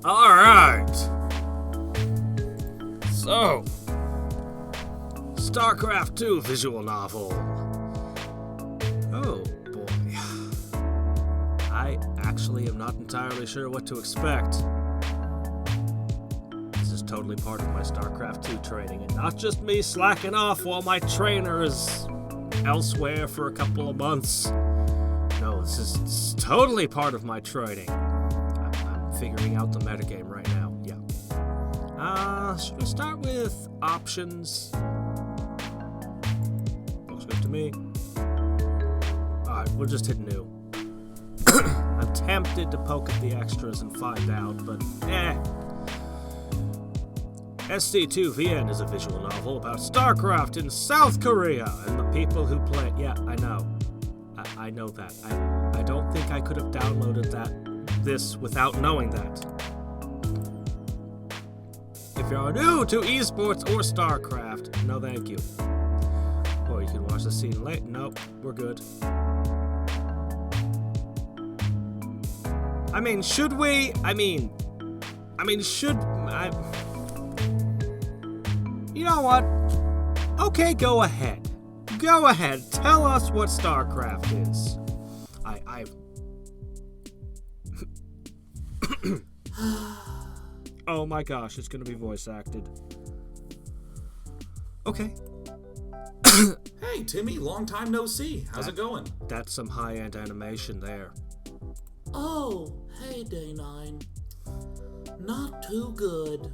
Alright. So, Starcraft 2 visual novel. Oh boy. I actually am not entirely sure what to expect. This is totally part of my Starcraft 2 training, and not just me slacking off while my trainer is elsewhere for a couple of months. No, this is totally part of my training. I'm figuring out the metagame right now, yeah. Should we start with options? Looks good to me. Alright, we'll just hit new. I'm tempted to poke at the extras and find out, but SC2VN is a visual novel about Starcraft in South Korea and the people who play. Yeah, I know. I know that. I don't think I could have downloaded this without knowing that. If you're new to eSports or Starcraft, no thank you. Or you can watch the scene later. Nope, we're good. I mean, should we? You know what? Okay, go ahead. Go ahead. Tell us what Starcraft is. Oh my gosh, it's gonna be voice acted. Okay. Hey, Timmy, long time no see. How's it going? That's some high-end animation there. Oh, hey, Day 9. Not too good.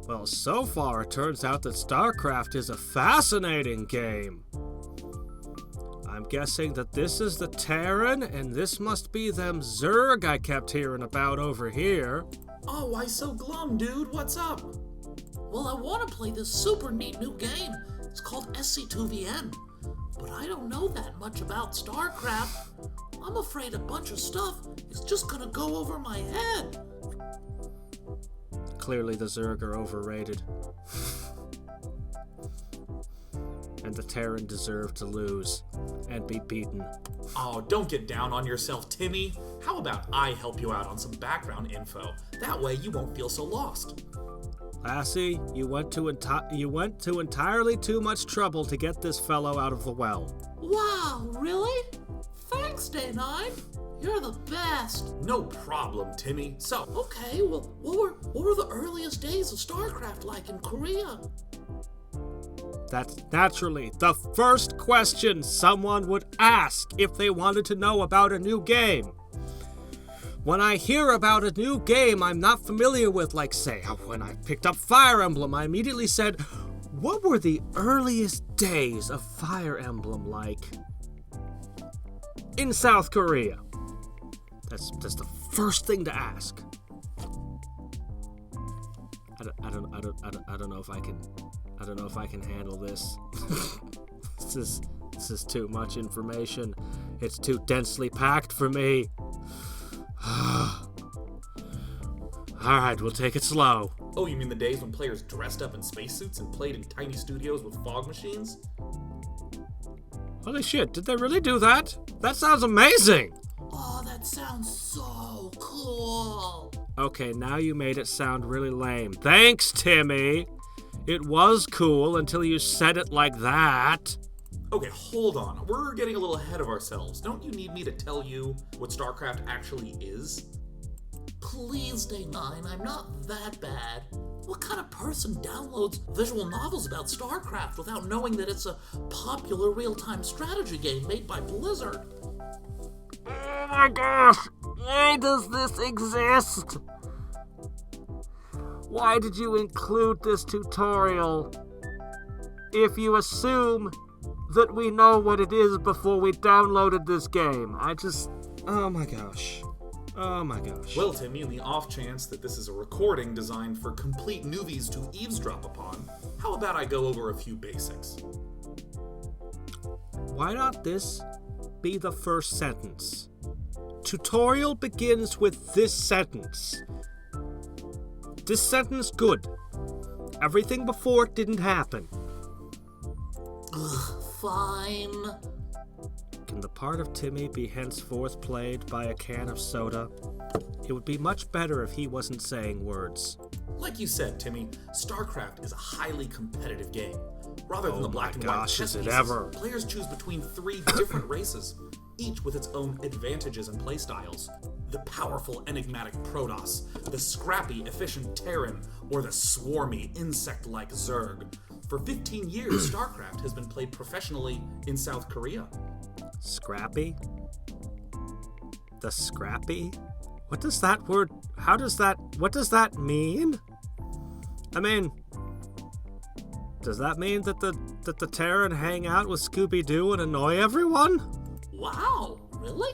Well, so far it turns out that Starcraft is a fascinating game. I'm guessing that this is the Terran, and this must be them Zerg I kept hearing about over here. Oh, why so glum, dude? What's up? Well, I want to play this super neat new game. It's called SC2VN. But I don't know that much about Starcraft. I'm afraid a bunch of stuff is just gonna go over my head. Clearly the Zerg are overrated. And the Terran deserve to lose and be beaten. Oh, don't get down on yourself, Timmy. How about I help you out on some background info? That way you won't feel so lost. Lassie, you went to entirely too much trouble to get this fellow out of the well. Wow, really? Thanks, Day 9. You're the best. No problem, Timmy. So, Okay, well, what were the earliest days of Starcraft like in Korea? That's naturally the first question someone would ask if they wanted to know about a new game. When I hear about a new game I'm not familiar with, like say, when I picked up Fire Emblem, I immediately said, what were the earliest days of Fire Emblem like in South Korea? That's the first thing to ask. I don't know if I can. I don't know if I can handle this. This is too much information. It's too densely packed for me. Alright, we'll take it slow. oh, you mean the days when players dressed up in spacesuits and played in tiny studios with fog machines? Holy shit, did they really do that? That sounds amazing! Oh, that sounds so cool. Okay, now you made it sound really lame. Thanks, Timmy! It was cool until you said it like that. Okay, hold on. We're getting a little ahead of ourselves. Don't you need me to tell you what StarCraft actually is? Please, Day 9, I'm not that bad. What kind of person downloads visual novels about StarCraft without knowing that it's a popular real-time strategy game made by Blizzard? Oh my gosh! Why does this exist? Why did you include this tutorial? If you assume that we know what it is before we downloaded this game, oh my gosh. Oh my gosh. Well, Timmy, in the off chance that this is a recording designed for complete newbies to eavesdrop upon, how about I go over a few basics? Why not this be the first sentence? Tutorial begins with this sentence. This sentence good. Everything before it didn't happen. Ugh, fine. Can the part of Timmy be henceforth played by a can of soda? It would be much better if he wasn't saying words. Like you said, Timmy, Starcraft is a highly competitive game. Rather than the black and white chess is it pieces, ever. players choose between 3 different races, each with its own advantages and playstyles. The powerful, enigmatic Protoss, the scrappy, efficient Terran, or the swarmy, insect-like Zerg. For 15 years, Starcraft has been played professionally in South Korea. Scrappy? The scrappy? What does that word, what does that mean? I mean, does that mean that the Terran hang out with Scooby-Doo and annoy everyone? Wow, really?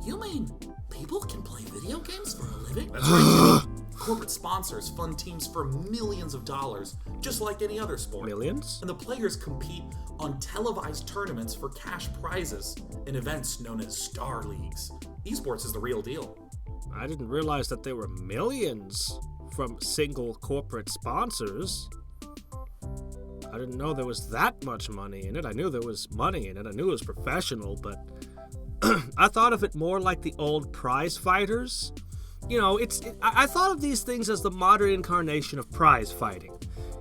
You mean people can play video games for a living? That's right, Timmy. Corporate sponsors fund teams for millions of dollars, just like any other sport. Millions? And the players compete on televised tournaments for cash prizes in events known as Star Leagues. Esports is the real deal. I didn't realize that there were millions from single corporate sponsors. I didn't know there was that much money in it. I knew there was money in it. I knew it was professional, but I thought of it more like the old prize fighters. You know, I thought of these things as the modern incarnation of prize fighting.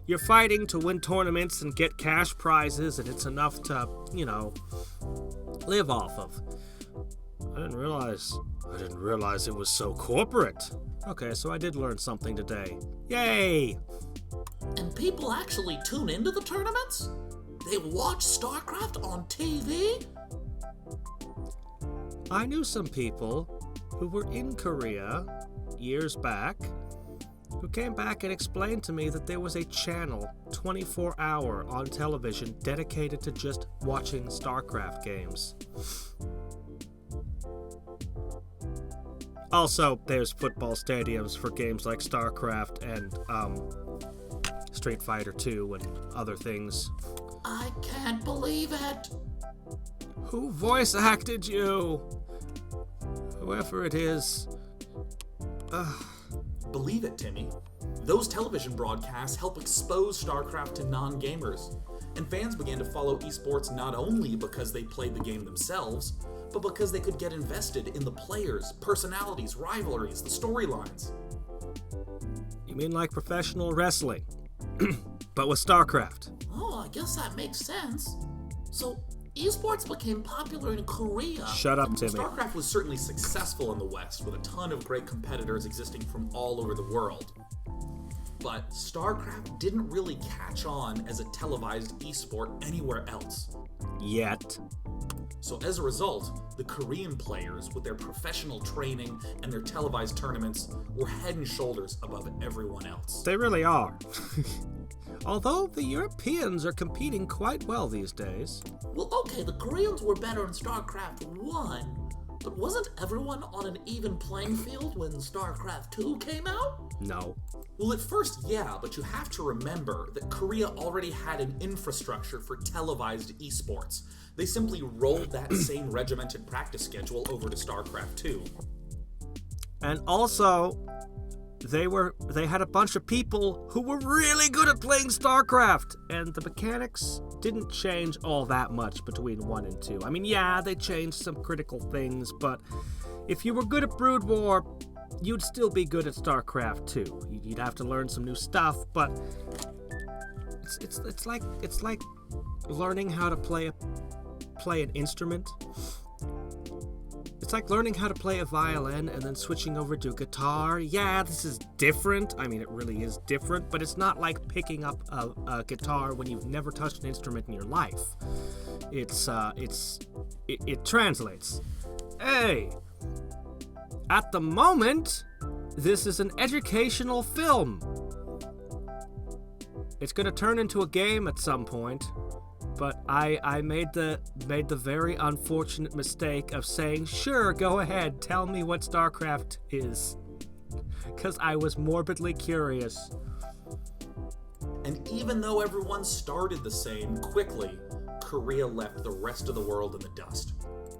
You're fighting to win tournaments and get cash prizes, and it's enough to, live off of. I didn't realize it was so corporate. Okay, so I did learn something today. Yay! And people actually tune into the tournaments? They watch StarCraft on TV? I knew some people who were in Korea years back who came back and explained to me that there was a channel 24-hour on television dedicated to just watching StarCraft games. Also, there's football stadiums for games like StarCraft and Street Fighter 2 and other things. I can't believe it. Who voice acted you? Whoever it is. Believe it, Timmy. Those television broadcasts help expose StarCraft to non-gamers, and fans began to follow esports not only because they played the game themselves, but because they could get invested in the players, personalities, rivalries, the storylines. You mean like professional wrestling, but with StarCraft? Oh, I guess that makes sense. So, esports became popular in Korea. Shut up, Timmy. StarCraft was certainly successful in the West, with a ton of great competitors existing from all over the world. But StarCraft didn't really catch on as a televised esport anywhere else. Yet. So as a result, the Korean players, with their professional training and their televised tournaments, were head and shoulders above everyone else. They really are. Although the Europeans are competing quite well these days. Well, okay, the Koreans were better in StarCraft 1, but wasn't everyone on an even playing field when StarCraft 2 came out? No. Well, at first, yeah, but you have to remember that Korea already had an infrastructure for televised esports. They simply rolled that same regimented practice schedule over to StarCraft 2. And also, they had a bunch of people who were really good at playing StarCraft, and the mechanics didn't change all that much between 1 and 2. I mean, yeah, they changed some critical things, but if you were good at Brood War, you'd still be good at StarCraft 2. You'd have to learn some new stuff, but it's like learning how to play an instrument. It's like learning how to play a violin and then switching over to guitar. Yeah, this is different. I mean, it really is different, but it's not like picking up a guitar when you've never touched an instrument in your life. It translates. Hey, at the moment, this is an educational film. It's gonna turn into a game at some point. But I made the very unfortunate mistake of saying, sure, go ahead, tell me what StarCraft is. Because I was morbidly curious. And even though everyone started the same, quickly, Korea left the rest of the world in the dust.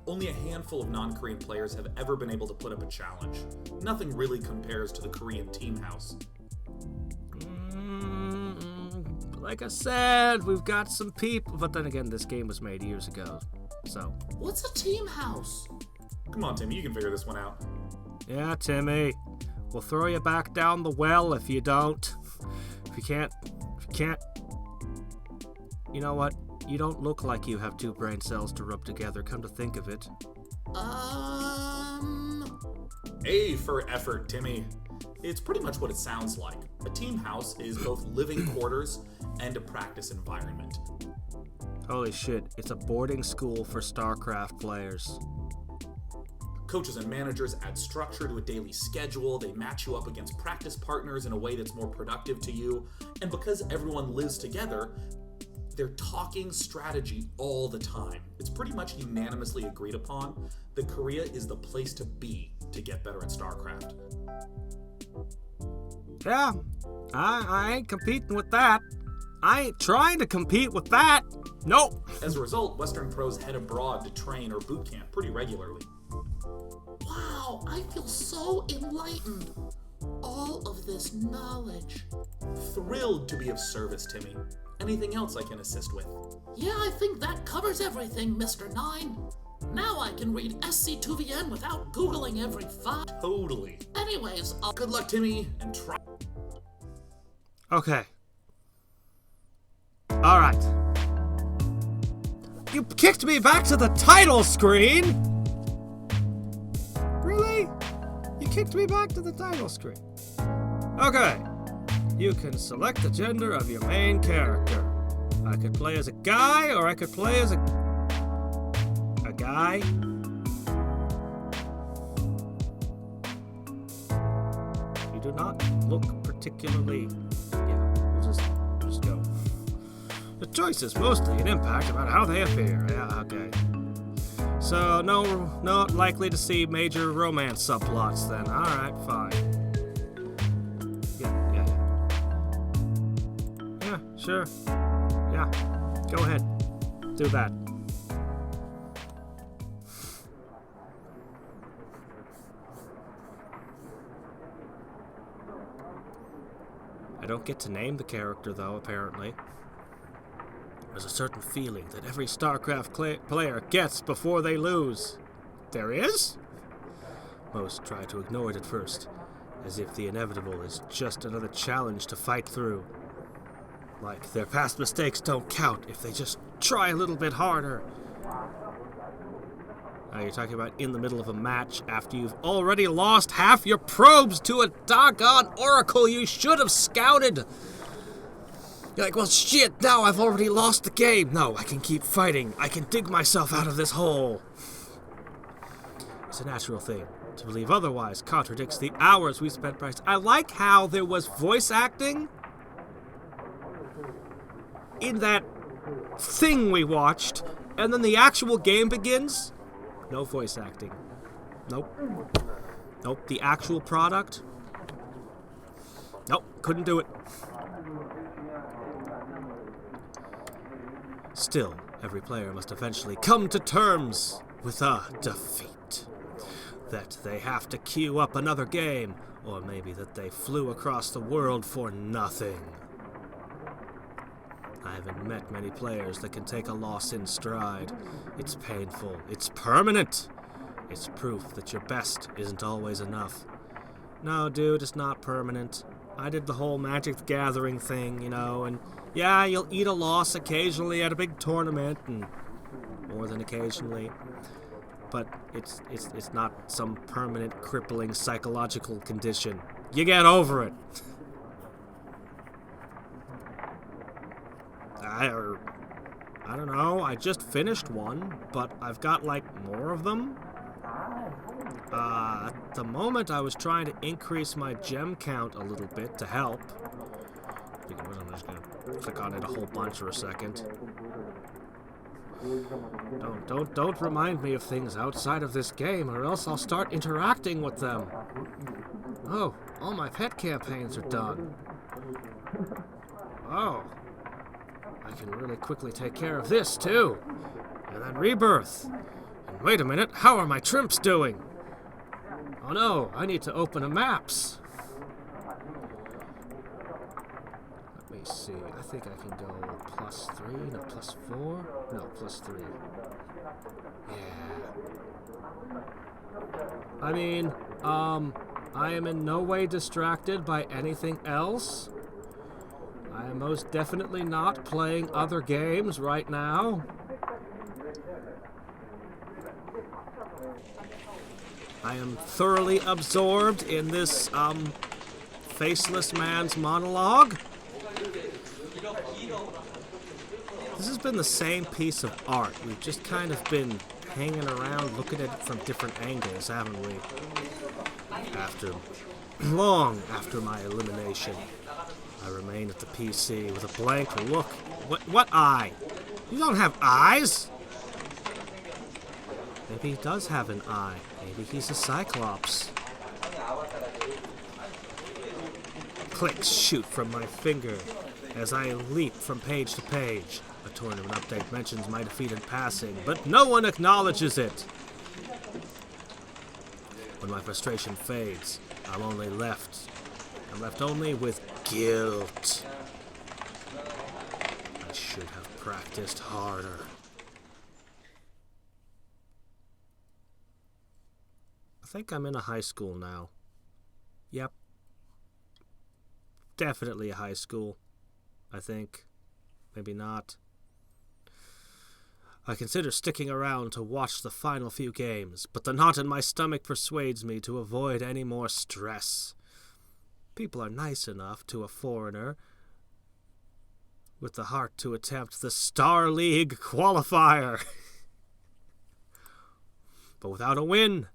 Only a handful of non-Korean players have ever been able to put up a challenge. Nothing really compares to the Korean team house. Like I said, we've got some people, but then again, this game was made years ago, so. What's a team house? Come on, Tim, you can figure this one out. Yeah, Timmy. We'll throw you back down the well if you don't. If you can't... You know what? You don't look like you have two brain cells to rub together, come to think of it. A for effort, Timmy. It's pretty much what it sounds like. A team house is both living quarters and a practice environment. Holy shit, it's a boarding school for Starcraft players. Coaches and managers add structure to a daily schedule, they match you up against practice partners in a way that's more productive to you, and because everyone lives together, they're talking strategy all the time. It's pretty much unanimously agreed upon that Korea is the place to be to get better at StarCraft. Yeah, I ain't competing with that. I ain't trying to compete with that. Nope. As a result, Western pros head abroad to train or boot camp pretty regularly. Wow, I feel so enlightened. All of this knowledge. Thrilled to be of service, Timmy. Anything else I can assist with? Yeah, I think that covers everything, Mr. 9. Now I can read SC2VN without Googling every file. Totally. Anyways, Good luck, Timmy, and try. Okay. Alright. You kicked me back to the title screen! Really? You kicked me back to the title screen. Okay. You can select the gender of your main character. I could play as a guy, or I could play as a guy. You do not look particularly... Yeah, we'll just go. The choice is mostly an impact about how they appear. Yeah, okay. So, not likely to see major romance subplots then. Alright, fine. Yeah, sure. Yeah, go ahead. Do that. I don't get to name the character, though, apparently. There's a certain feeling that every StarCraft player gets before they lose. There is? Most try to ignore it at first, as if the inevitable is just another challenge to fight through. Like their past mistakes don't count if they just try a little bit harder. Now you're talking about in the middle of a match after you've already lost half your probes to a doggone oracle you should have scouted. You're like, well shit, now I've already lost the game. No, I can keep fighting. I can dig myself out of this hole. It's a natural thing. To believe otherwise contradicts the hours we spent practicing. I like how there was voice acting in that thing we watched, and then the actual game begins. No voice acting. Nope. Nope. The actual product. Nope. Couldn't do it. Still, every player must eventually come to terms with a defeat. That they have to queue up another game, or maybe that they flew across the world for nothing. I haven't met many players that can take a loss in stride. It's painful. It's permanent. It's proof that your best isn't always enough. No, dude, it's not permanent. I did the whole Magic the Gathering thing, you know, and yeah, you'll eat a loss occasionally at a big tournament, and more than occasionally. But it's not some permanent, crippling psychological condition. You get over it. I don't know, I just finished one, but I've got, like, more of them. At the moment, I was trying to increase my gem count a little bit to help. I'm just gonna click on it a whole bunch for a second. Don't remind me of things outside of this game, or else I'll start interacting with them. Oh, all my pet campaigns are done. Oh. I can really quickly take care of this, too. And then rebirth. And wait a minute, how are my trimps doing? Oh no, I need to open a maps. Let me see, I think I can go +3, no, +4? No, +3. Yeah. I mean, I am in no way distracted by anything else. I am most definitely not playing other games right now. I am thoroughly absorbed in this, faceless man's monologue. This has been the same piece of art. We've just kind of been hanging around looking at it from different angles, haven't we? Long after my elimination, I remain at the PC with a blank look. What eye? You don't have eyes? Maybe he does have an eye. Maybe he's a Cyclops. Clicks shoot from my finger as I leap from page to page. A tournament update mentions my defeat in passing, but no one acknowledges it. When my frustration fades, I'm left only with guilt. I should have practiced harder. I think I'm in a high school now. Yep. Definitely a high school. I think. Maybe not. I consider sticking around to watch the final few games, but the knot in my stomach persuades me to avoid any more stress. People are nice enough to a foreigner with the heart to attempt the Star League qualifier. But without a win,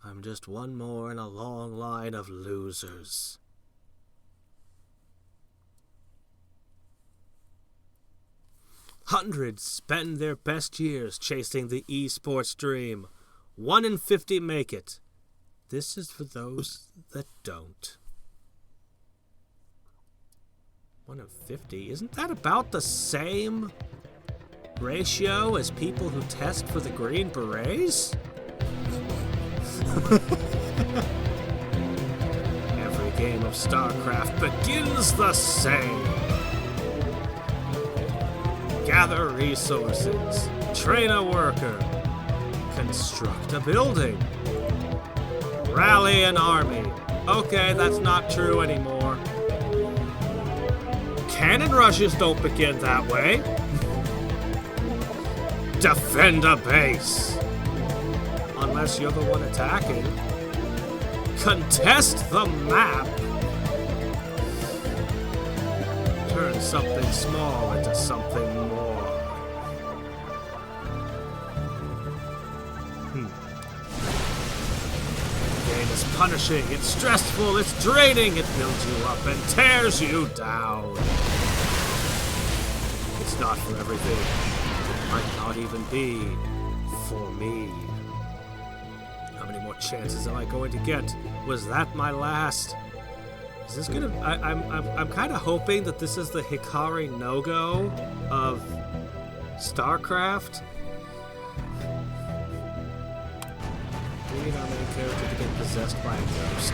I'm just one more in a long line of losers. Hundreds spend their best years chasing the eSports dream. 1 in 50 make it. This is for those that don't. 1 in 50? Isn't that about the same ratio as people who test for the Green Berets? Every game of Starcraft begins the same. Gather resources, train a worker, construct a building, rally an army. Okay, that's not true anymore. Cannon rushes don't begin that way. Defend a base. Unless you're the one attacking. Contest the map. Turn something small into something more. The game is punishing, it's stressful, it's draining, it builds you up and tears you down. It's not for everything. It might not even be for me. How many more chances am I going to get? Was that my last? Is this gonna? I'm kind of hoping that this is the Hikari no-go of Starcraft. Lead our main character to get possessed by a ghost.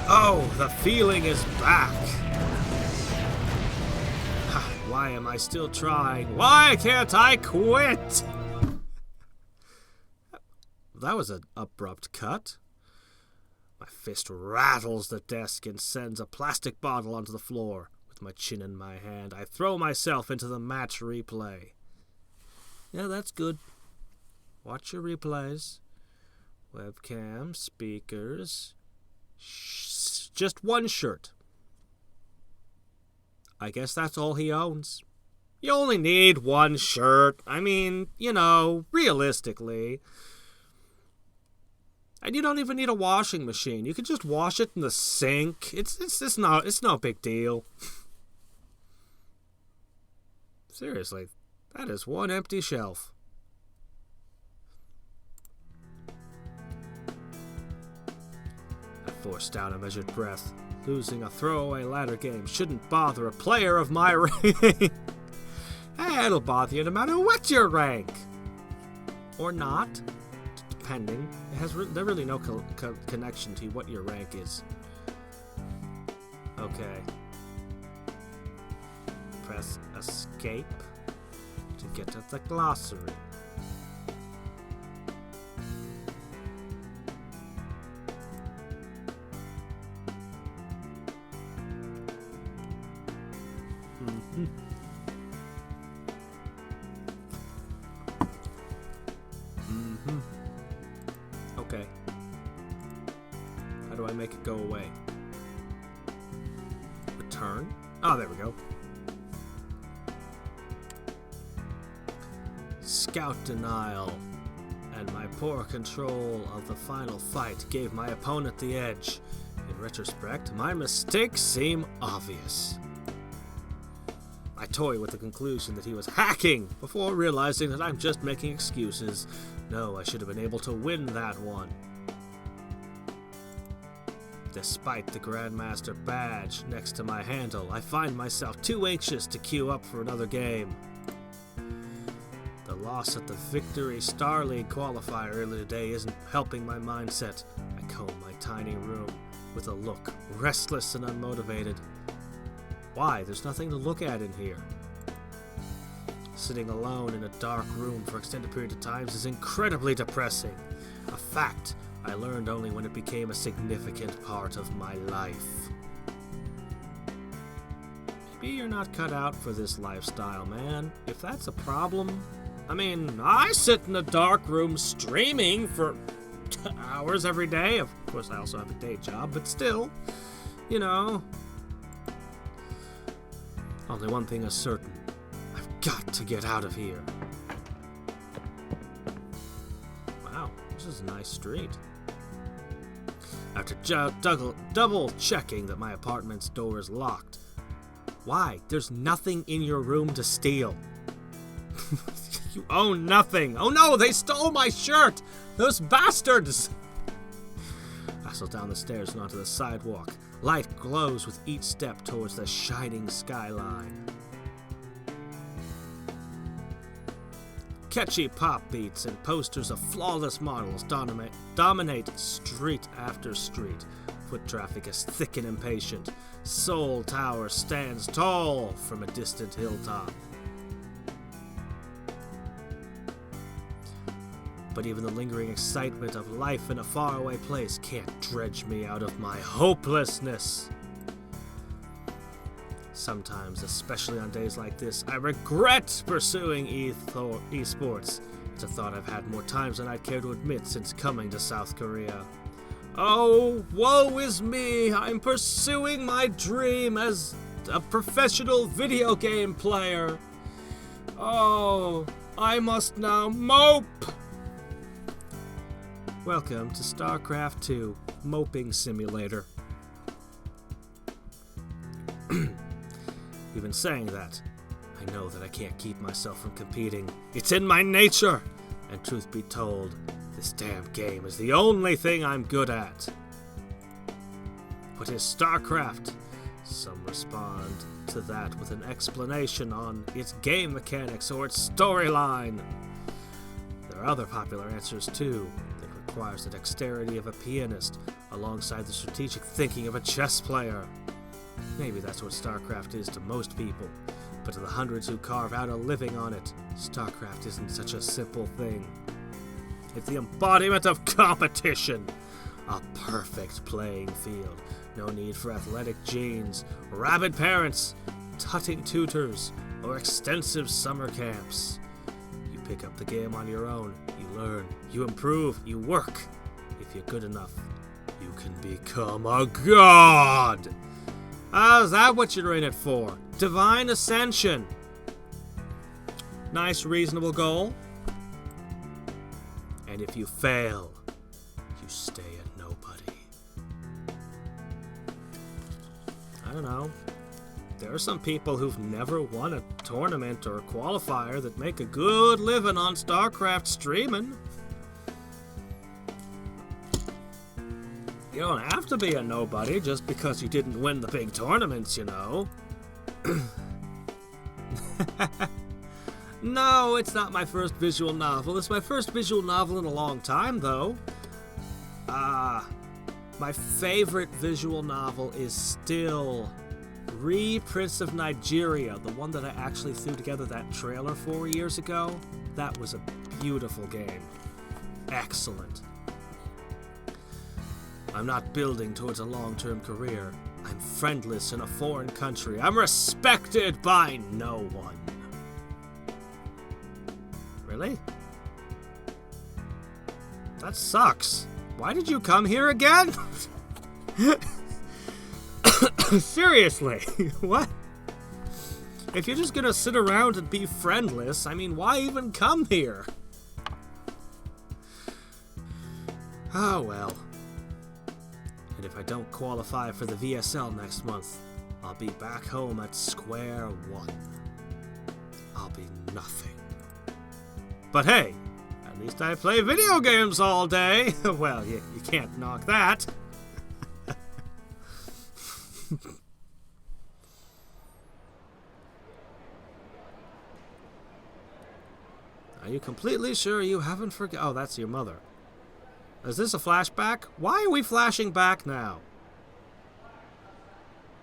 Oh, the feeling is back. Why am I still trying? Why can't I quit? That was an abrupt cut. My fist rattles the desk and sends a plastic bottle onto the floor. With my chin in my hand, I throw myself into the match replay. Yeah, that's good. Watch your replays. Webcam, speakers. Just one shirt. I guess that's all he owns. You only need one shirt. I mean, realistically. And you don't even need a washing machine. You can just wash it in the sink. It's no big deal. Seriously, that is one empty shelf. I forced down a measured breath. Losing a throwaway ladder game shouldn't bother a player of my rank. Hey, it'll bother you no matter what your rank. Or not. Depending. There's really no connection to what your rank is. Okay. Press escape to get at the glossary. Okay. How do I make it go away? Return? Oh, there we go. Scout denial. And my poor control of the final fight gave my opponent the edge. In retrospect, my mistakes seem obvious. I toy with the conclusion that he was hacking before realizing that I'm just making excuses. No, I should have been able to win that one. Despite the Grandmaster badge next to my handle, I find myself too anxious to queue up for another game. The loss at the Victory Star League qualifier earlier today isn't helping my mindset. I comb my tiny room with a look, restless and unmotivated. Why? There's nothing to look at in here. Sitting alone in a dark room for extended periods of times is incredibly depressing. A fact I learned only when it became a significant part of my life. Maybe you're not cut out for this lifestyle, man. If that's a problem, I mean, I sit in a dark room streaming for hours every day. Of course, I also have a day job, but still, you know. Only one thing is certain. I've got to get out of here. Wow, this is a nice street. After double checking that my apartment's door is locked. Why? There's nothing in your room to steal. You own nothing. Oh no, they stole my shirt! Those bastards! I hustle down the stairs and onto the sidewalk. Light glows with each step towards the shining skyline. Catchy pop beats and posters of flawless models dominate street after street. Foot traffic is thick and impatient. Seoul Tower stands tall from a distant hilltop. But even the lingering excitement of life in a faraway place can't dredge me out of my hopelessness. Sometimes, especially on days like this, I regret pursuing eSports. It's a thought I've had more times than I'd care to admit since coming to South Korea. Oh, woe is me! I'm pursuing my dream as a professional video game player. Oh, I must now mope! Welcome to Starcraft 2, Moping Simulator. Even saying that, I know that I can't keep myself from competing. It's in my nature! And truth be told, this damn game is the only thing I'm good at. What is Starcraft? Some respond to that with an explanation on its game mechanics or its storyline. There are other popular answers too. Requires the dexterity of a pianist alongside the strategic thinking of a chess player. Maybe that's what StarCraft is to most people, but to the hundreds who carve out a living on it, StarCraft isn't such a simple thing. It's the embodiment of competition. A perfect playing field. No need for athletic genes, rabid parents, tutting tutors, or extensive summer camps. You pick up the game on your own. You learn, you improve, you work. If you're good enough, you can become a god! Is that what you're in it for? Divine ascension. Nice, reasonable goal. And if you fail, you stay a nobody. I don't know. There are some people who've never won a tournament or a qualifier that make a good living on StarCraft streaming. You don't have to be a nobody just because you didn't win the big tournaments, you know. No, it's not my first visual novel. It's my first visual novel in a long time, though. My favorite visual novel is still Prince of Nigeria, the one that I actually threw together that trailer 4 years ago. That was a beautiful game. Excellent. I'm not building towards a long-term career. I'm I'm friendless in a foreign country. I'm respected by no one. Really? That sucks. Why did you come here again? Seriously, what? If you're just gonna sit around and be friendless, I mean, why even come here? Oh well. And if I don't qualify for the VSL next month, I'll be back home at square one. I'll be nothing. But hey, at least I play video games all day. Well, you can't knock that. Are you completely sure you haven't forgotten? Oh, that's your mother. Is this a flashback? Why are we flashing back now?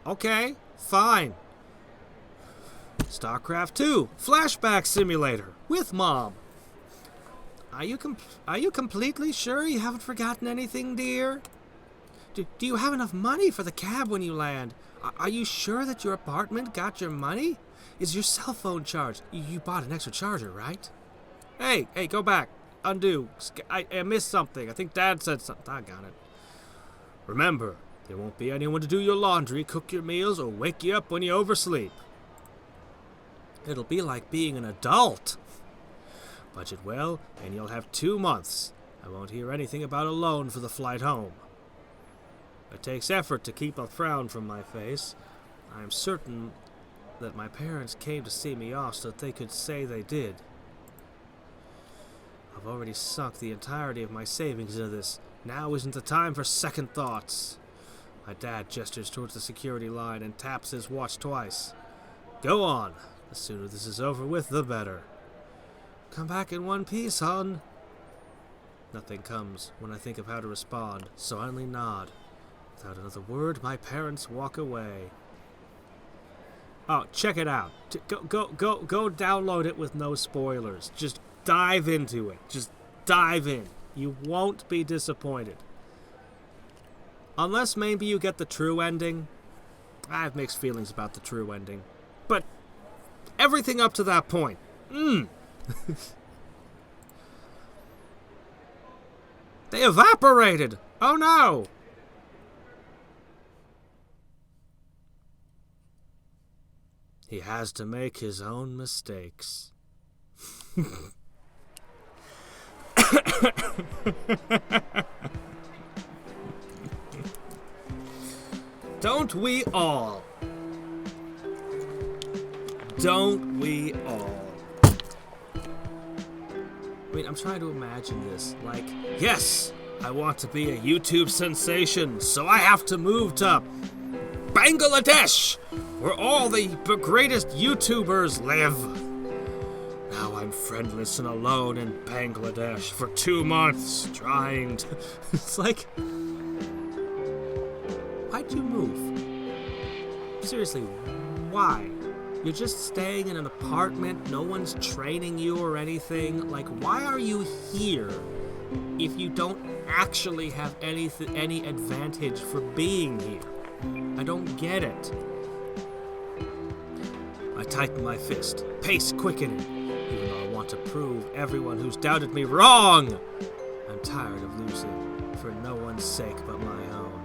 Okay, fine. Starcraft 2, flashback simulator, with Mom. Are you completely sure you haven't forgotten anything, dear? Do you have enough money for the cab when you land? Are you sure that your apartment got your money? Is your cell phone charged? You bought an extra charger, right? Hey, go back. Undo. I missed something. I think Dad said something. I got it. Remember, there won't be anyone to do your laundry, cook your meals, or wake you up when you oversleep. It'll be like being an adult. Budget well, and you'll have 2 months. I won't hear anything about a loan for the flight home. It takes effort to keep a frown from my face. I'm certain that my parents came to see me off so that they could say they did. I've already sunk the entirety of my savings into this. Now isn't the time for second thoughts. My dad gestures towards the security line and taps his watch twice. Go on. The sooner this is over with, the better. Come back in one piece, hon. Nothing comes when I think of how to respond, so I only nod. Without another word, my parents walk away. Oh, check it out. Go download it with no spoilers. Just dive into it. Just dive in. You won't be disappointed. Unless maybe you get the true ending. I have mixed feelings about the true ending. But everything up to that point. They evaporated! Oh no! He has to make his own mistakes. Don't we all? Don't we all? I mean, I'm trying to imagine this. Like, yes, I want to be a YouTube sensation, so I have to move to Bangladesh, where all the greatest YouTubers live. Now I'm friendless and alone in Bangladesh for 2 months, trying to... It's like... Why'd you move? Seriously, why? You're just staying in an apartment, no one's training you or anything. Like, why are you here if you don't actually have any advantage for being here? I don't get it. I tighten my fist, pace quickening, even though I want to prove everyone who's doubted me wrong. I'm tired of losing, for no one's sake but my own.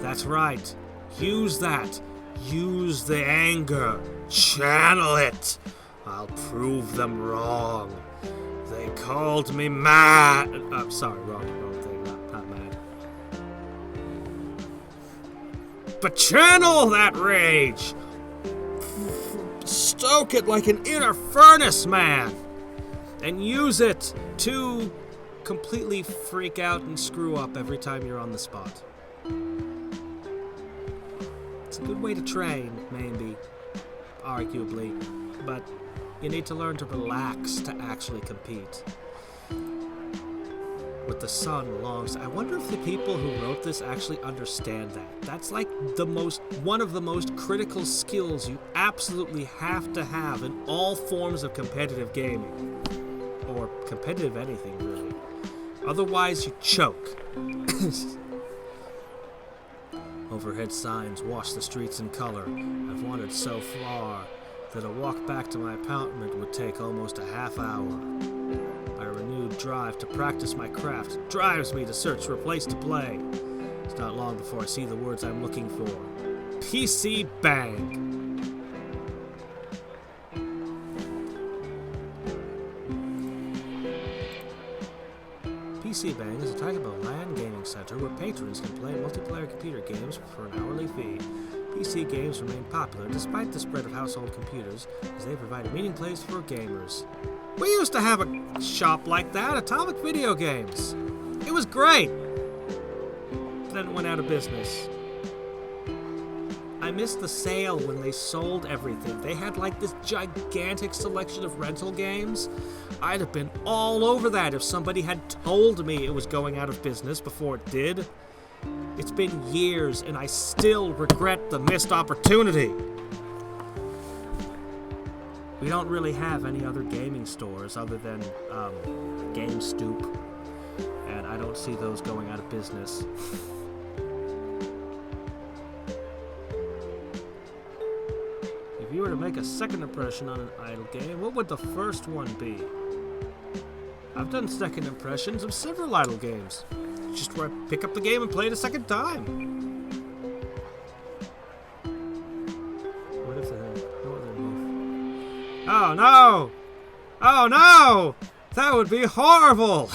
That's right. Use that. Use the anger. Channel it. I'll prove them wrong. They called me mad. I'm sorry, wrong thing. Not mad. But channel that rage. Stoke it like an inner furnace, man. And use it to completely freak out and screw up every time you're on the spot. It's a good way to train, maybe, arguably, but you need to learn to relax to actually compete. With the sun long, I wonder if the people who wrote this actually understand that. That's like one of the most critical skills you absolutely have to have in all forms of competitive gaming. Or competitive anything, really. Otherwise, you choke. Overhead signs wash the streets in color. I've wandered so far that a walk back to my apartment would take almost a half hour. My renewed drive to practice my craft drives me to search for a place to play. It's not long before I see the words I'm looking for. PC Bang! PC Bang is a type of a LAN gaming center where patrons can play multiplayer computer games for an hourly fee. PC games remain popular despite the spread of household computers, as they provide a meeting place for gamers. We used to have a shop like that, Atomic Video Games. It was great. Then it went out of business. I missed the sale when they sold everything. They had like this gigantic selection of rental games. I'd have been all over that if somebody had told me it was going out of business before it did. It's been years and I still regret the missed opportunity. We don't really have any other gaming stores other than GameStoop, and I don't see those going out of business. If you were to make a second impression on an idle game, what would the first one be? I've done second impressions of several idle games. Just where I pick up the game and play it a second time. What if they have no other move? Oh no! Oh no! That would be horrible!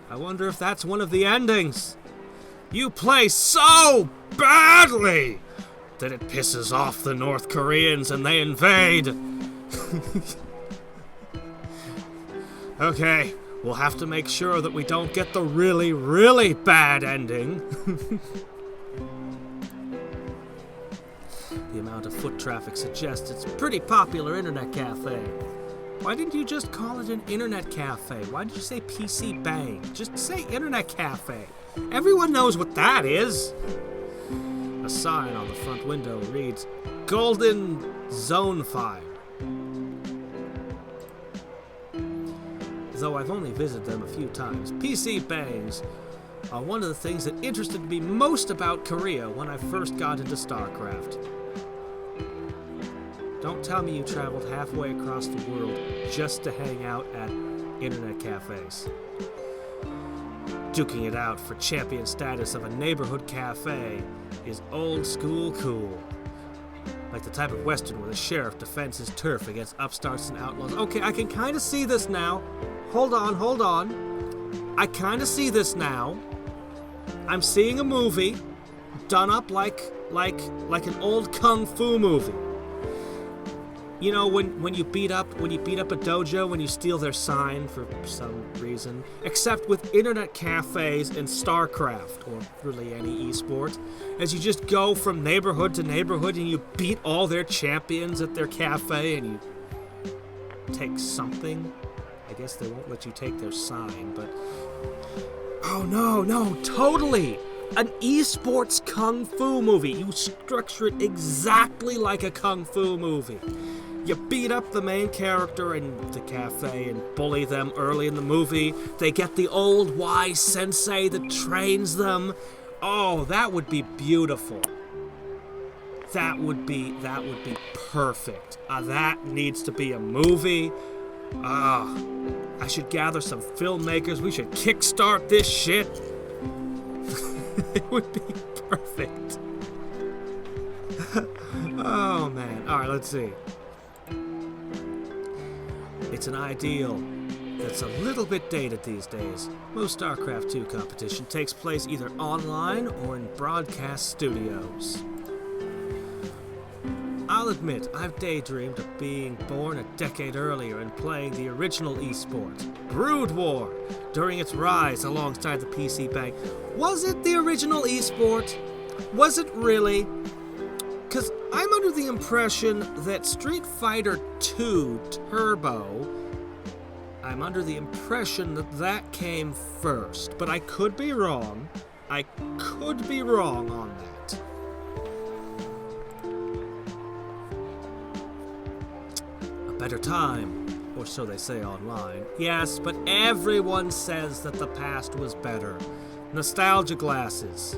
I wonder if that's one of the endings. You play so badly that it pisses off the North Koreans and they invade. Okay, we'll have to make sure that we don't get the really, really bad ending. The amount of foot traffic suggests it's a pretty popular internet cafe. Why didn't you just call it an internet cafe? Why did you say PC Bang? Just say internet cafe. Everyone knows what that is. A sign on the front window reads, Golden Zone Fire. Though I've only visited them a few times, PC Bangs are one of the things that interested me most about Korea when I first got into Starcraft. Don't tell me you traveled halfway across the world just to hang out at internet cafes. Duking it out for champion status of a neighborhood cafe is old school cool. Like the type of western where the sheriff defends his turf against upstarts and outlaws. Okay, I can kind of see this now. Hold on. I kind of see this now. I'm seeing a movie done up like an old kung fu movie. You know, when you beat up a dojo, when you steal their sign for some reason. Except with internet cafes and Starcraft, or really any esport, as you just go from neighborhood to neighborhood and you beat all their champions at their cafe and you take something. I guess they won't let you take their sign, but... Oh no, totally! An esports kung fu movie. You structure it exactly like a kung fu movie. You beat up the main character in the cafe and bully them early in the movie. They get the old wise sensei that trains them. Oh, that would be beautiful. That would be perfect. That needs to be a movie. I should gather some filmmakers. We should kickstart this shit. It would be perfect. Oh man. Alright, let's see. It's an ideal that's a little bit dated these days. Most StarCraft 2 competition takes place either online or in broadcast studios. I'll admit, I've daydreamed of being born a decade earlier and playing the original esport, Brood War, during its rise alongside the PC Bang. Was it the original esport? Was it really? Because I'm under the impression that Street Fighter 2 Turbo, I'm under the impression that came first, but I could be wrong. I could be wrong on that. Better time, or so they say online. Yes, but everyone says that the past was better. Nostalgia glasses.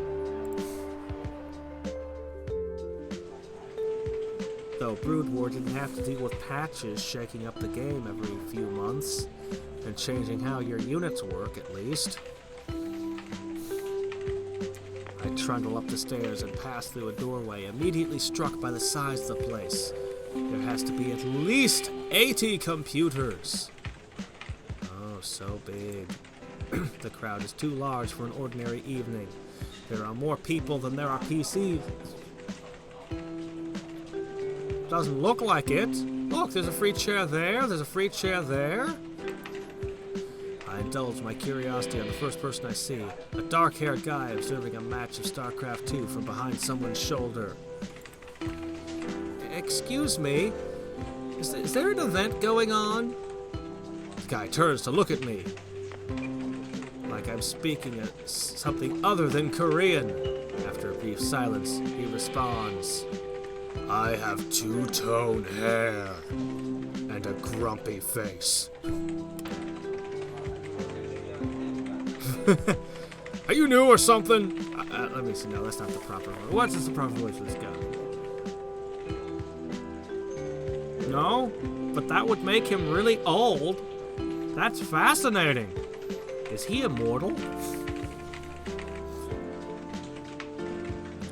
Though Brood War didn't have to deal with patches shaking up the game every few months, and changing how your units work, at least. I trundle up the stairs and pass through a doorway, immediately struck by the size of the place. There has to be at least 80 computers. Oh, so big. The crowd is too large for an ordinary evening. There are more people than there are PCs. Doesn't look like it. Look, there's a free chair there. There's a free chair there. I indulge my curiosity on the first person I see. A dark-haired guy observing a match of Starcraft 2 from behind someone's shoulder. Excuse me. Is there an event going on? The guy turns to look at me. Like I'm speaking something other than Korean. After a brief silence, he responds, I have two-tone hair and a grumpy face. Are you new or something? Let me see. No, that's not the proper voice. What is the proper voice for this guy? No? But that would make him really old. That's fascinating. Is he immortal?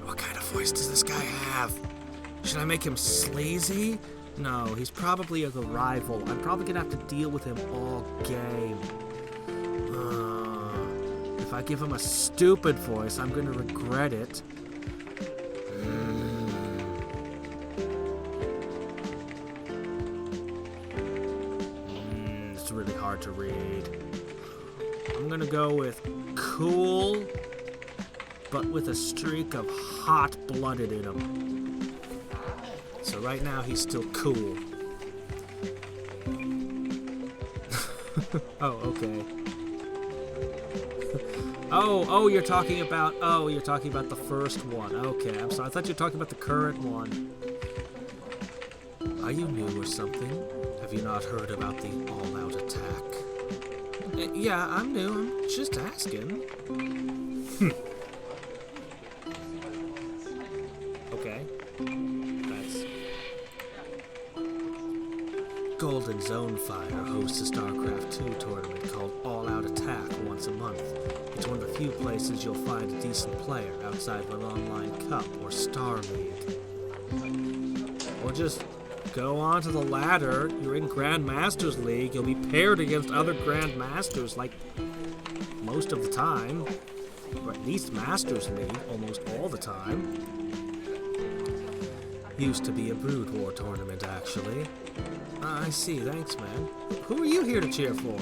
What kind of voice does this guy have? Should I make him sleazy? No, he's probably a rival. I'm probably gonna have to deal with him all game. If I give him a stupid voice, I'm gonna regret it. It's really hard to read. I'm gonna go with cool, but with a streak of hot-blooded in him. So right now he's still cool. Oh, okay. You're talking about the first one. Okay, I'm sorry. I thought you were talking about the current one. Are you new or something? Have you not heard about the all-out attack? Yeah, I'm new. I'm just asking. Okay. That's... Golden Zonefire hosts a Starcraft 2 tournament called All Out Attack once a month. It's one of the few places you'll find a decent player outside of an online cup or Star League. Or just go on to the ladder. You're in Grandmasters League. You'll be paired against other Grandmasters like most of the time. Or at least Masters League almost all the time. Used to be a Brood War tournament, actually. I see, thanks, man. Who are you here to cheer for?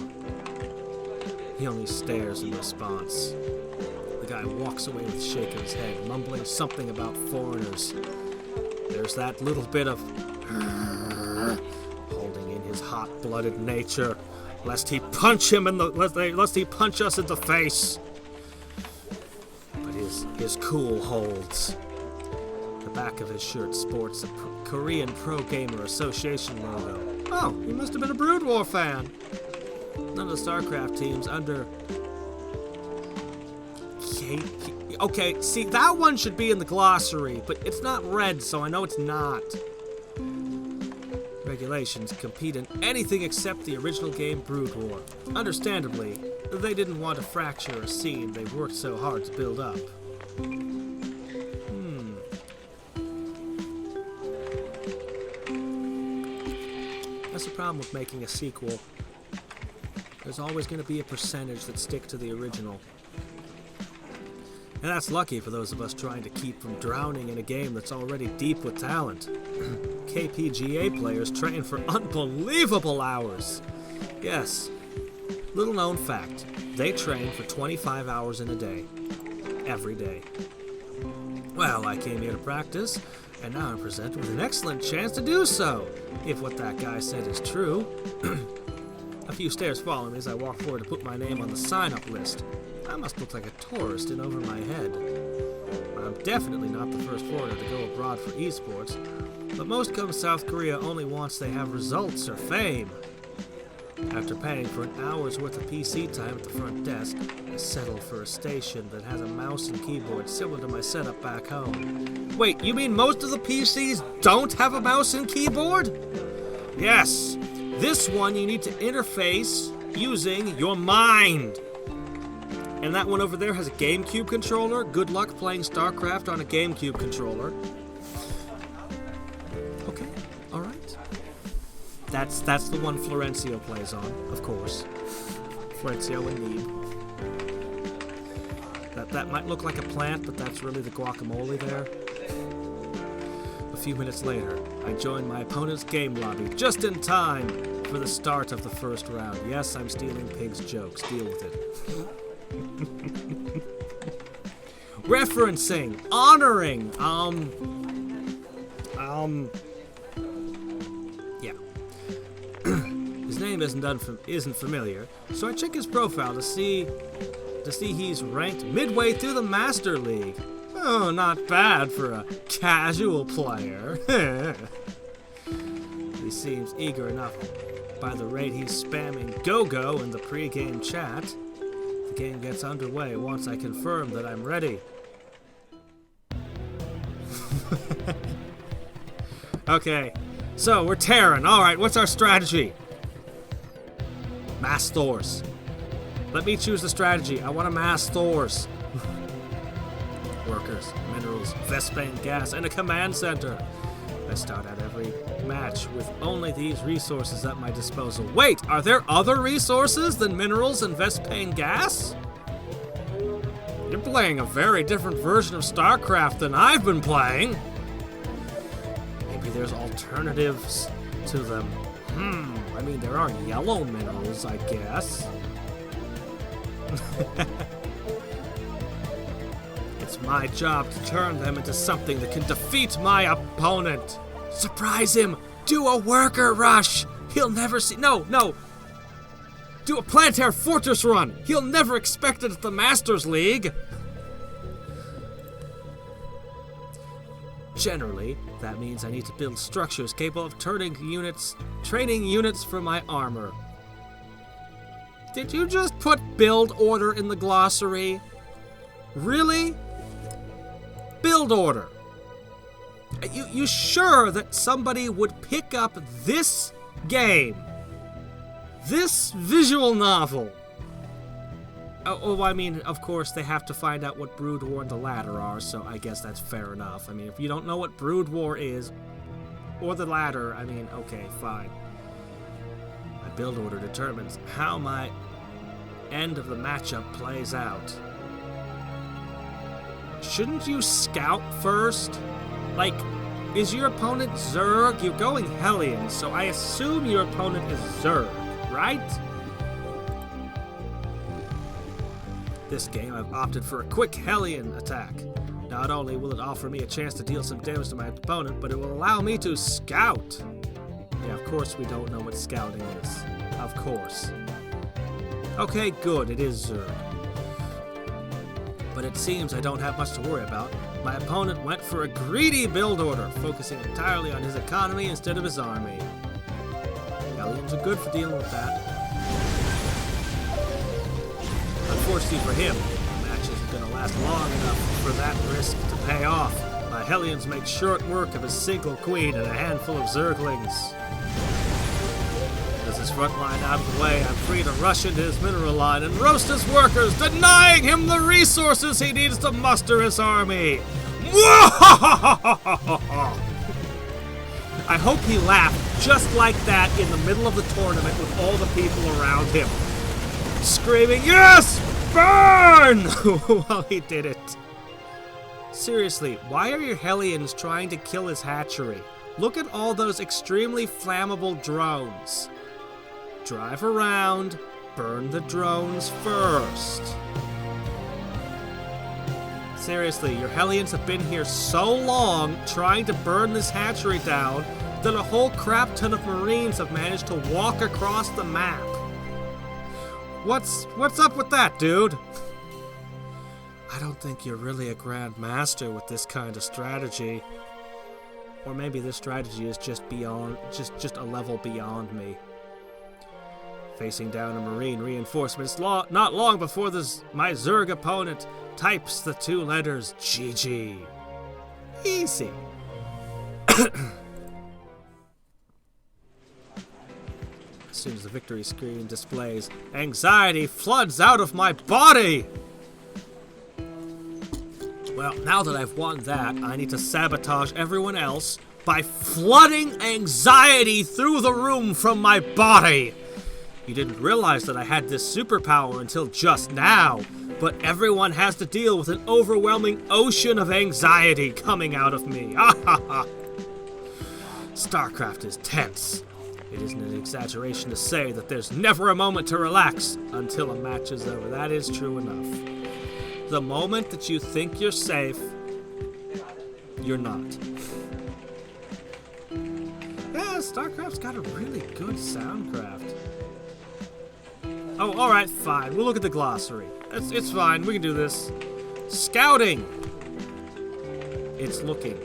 He only stares in response. The guy walks away with a shake of his head, mumbling something about foreigners. There's that little bit of holding in his hot-blooded nature, lest he punch him lest he punch us in the face. But his cool holds. The back of his shirt sports a Korean Pro Gamer Association logo. Oh, he must have been a Brood War fan. None of the Starcraft teams under... Okay, see, that one should be in the glossary, but it's not red, so I know it's not. Regulations compete in anything except the original game Brood War. Understandably, they didn't want to fracture a scene they've worked so hard to build up. That's the problem with making a sequel. There's always going to be a percentage that stick to the original. And that's lucky for those of us trying to keep from drowning in a game that's already deep with talent. KPGA players train for unbelievable hours. Yes, little known fact, they train for 25 hours in a day. Every day. Well, I came here to practice, and now I'm presented with an excellent chance to do so, if what that guy said is true. A few stairs follow me as I walk forward to put my name on the sign-up list. I must look like a tourist in over my head. I'm definitely not the first foreigner to go abroad for eSports, but most come to South Korea only once they have results or fame. After paying for an hour's worth of PC time at the front desk, I settled for a station that has a mouse and keyboard similar to my setup back home. Wait, you mean most of the PCs don't have a mouse and keyboard? Yes. This one you need to interface using your mind. And that one over there has a GameCube controller. Good luck playing Starcraft on a GameCube controller. Okay, alright. That's the one Florencio plays on, of course. Florencio and Neeb. That might look like a plant, but that's really the guacamole there. A few minutes later, I joined my opponent's game lobby just in time for the start of the first round. Yes, I'm stealing Pig's jokes. Deal with it. Referencing, honoring, yeah. His name isn't familiar, so I check his profile to see he's ranked midway through the Master League. Oh, not bad for a casual player. He seems eager enough by the rate he's spamming go-go in the pre-game chat. The game gets underway once I confirm that I'm ready. Okay, so we're Terran. Alright, what's our strategy? Mass Thors. Let me choose the strategy. I want to mass Thors. Workers, minerals, Vespane gas, and a command center. I start out every match with only these resources at my disposal. Wait, are there other resources than minerals and Vespane gas? You're playing a very different version of Starcraft than I've been playing. Maybe there's alternatives to them. I mean, there are yellow minerals, I guess. It's my job to turn them into something that can defeat my opponent. Surprise him! Do a worker rush! He'll never see— No! Do a planetary fortress run! He'll never expect it at the Masters League! Generally, that means I need to build structures capable of training units for my armor. Did you just put build order in the glossary? Really? Build order. You sure that somebody would pick up this game? This visual novel? Oh, I mean, of course, they have to find out what Brood War and the Ladder are, so I guess that's fair enough. I mean, if you don't know what Brood War is, or the Ladder, I mean, okay, fine. My build order determines how my end of the matchup plays out. Shouldn't you scout first? Like, is your opponent Zerg? You're going Hellion, so I assume your opponent is Zerg, right? This game, I've opted for a quick Hellion attack. Not only will it offer me a chance to deal some damage to my opponent, but it will allow me to scout. Yeah, of course we don't know what scouting is. Of course. Okay, good, it is Zerg. But it seems I don't have much to worry about. My opponent went for a greedy build order, focusing entirely on his economy instead of his army. Hellions are good for dealing with that. Unfortunately for him, the match isn't going to last long enough for that risk to pay off. My Hellions make short work of a single queen and a handful of Zerglings. With his front line out of the way, I'm free to rush into his mineral line and roast his workers, denying him the resources he needs to muster his army. I hope he laughed just like that in the middle of the tournament with all the people around him, screaming, "Yes! Burn!" while he did it. Seriously, why are your Hellions trying to kill his hatchery? Look at all those extremely flammable drones. Drive around, burn the drones first. Seriously, your Hellions have been here so long trying to burn this hatchery down that a whole crap ton of Marines have managed to walk across the map. What's up with that, dude? I don't think you're really a Grand Master with this kind of strategy. Or maybe this strategy is just a level beyond me. Facing down a Marine reinforcements not long before my Zerg opponent types the 2 letters GG. Easy. As soon as the victory screen displays, anxiety floods out of my body! Well, now that I've won that, I need to sabotage everyone else by flooding anxiety through the room from my body! You didn't realize that I had this superpower until just now, but everyone has to deal with an overwhelming ocean of anxiety coming out of me. Starcraft is tense. It isn't an exaggeration to say that there's never a moment to relax until a match is over. That is true enough. The moment that you think you're safe, you're not. Yeah, Starcraft's got a really good soundcraft. Oh, alright, fine. We'll look at the glossary. It's fine. We can do this. Scouting. It's looking.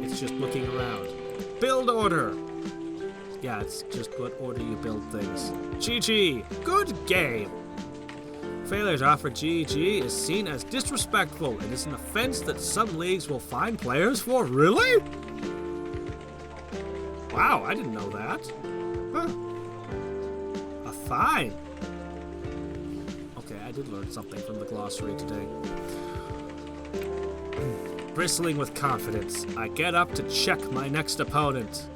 It's just looking around. Build order. Yeah, it's just what order you build things. GG. Good game. Failure to offer GG is seen as disrespectful and is an offense that some leagues will fine players for. Really? Wow, I didn't know that. Huh. A fine. Okay, I did learn something from the glossary today. Bristling with confidence, I get up to check my next opponent.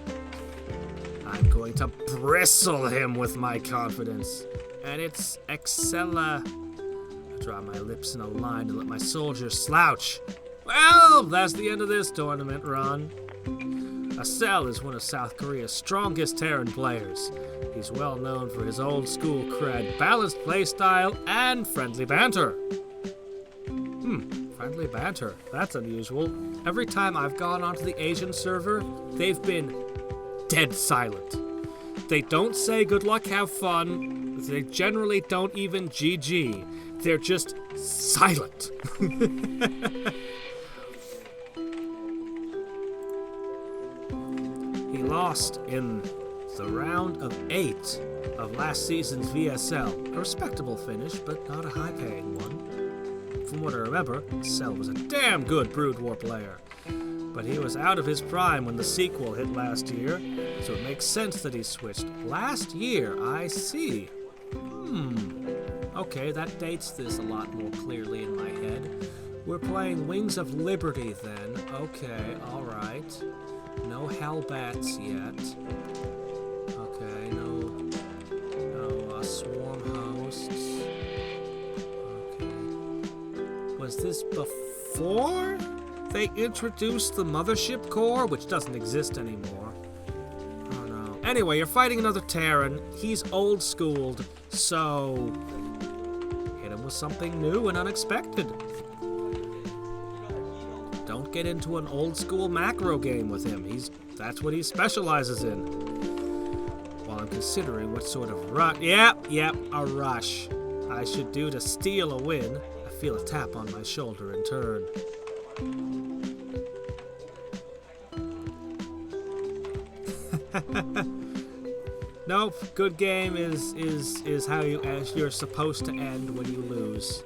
I'm going to bristle him with my confidence. And it's Excella. I draw my lips in a line and let my soldiers slouch. Well, that's the end of this tournament run. Accel is one of South Korea's strongest Terran players. He's well known for his old school cred, balanced playstyle, and friendly banter. Friendly banter. That's unusual. Every time I've gone onto the Asian server, they've been dead silent. They don't say good luck, have fun. They generally don't even GG. They're just silent. He lost in the round of 8 of last season's VSL. A respectable finish, but not a high-paying one. From what I remember, Cell was a damn good Brood War player. But he was out of his prime when the sequel hit last year, so it makes sense that he switched. Last year, I see. Okay, that dates this a lot more clearly in my head. We're playing Wings of Liberty then. Okay, alright. No Hellbats yet. Okay, no Swarm Hosts. Okay. Was this before they introduced the Mothership Core, which doesn't exist anymore? Oh no. Anyway, you're fighting another Terran. He's old-schooled, so hit him with something new and unexpected. Don't get into an old-school macro game with him. That's what he specializes in. While I'm considering what sort of rush... Yep, a rush I should do to steal a win, I feel a tap on my shoulder in turn. Nope, good game is how you're supposed to end when you lose.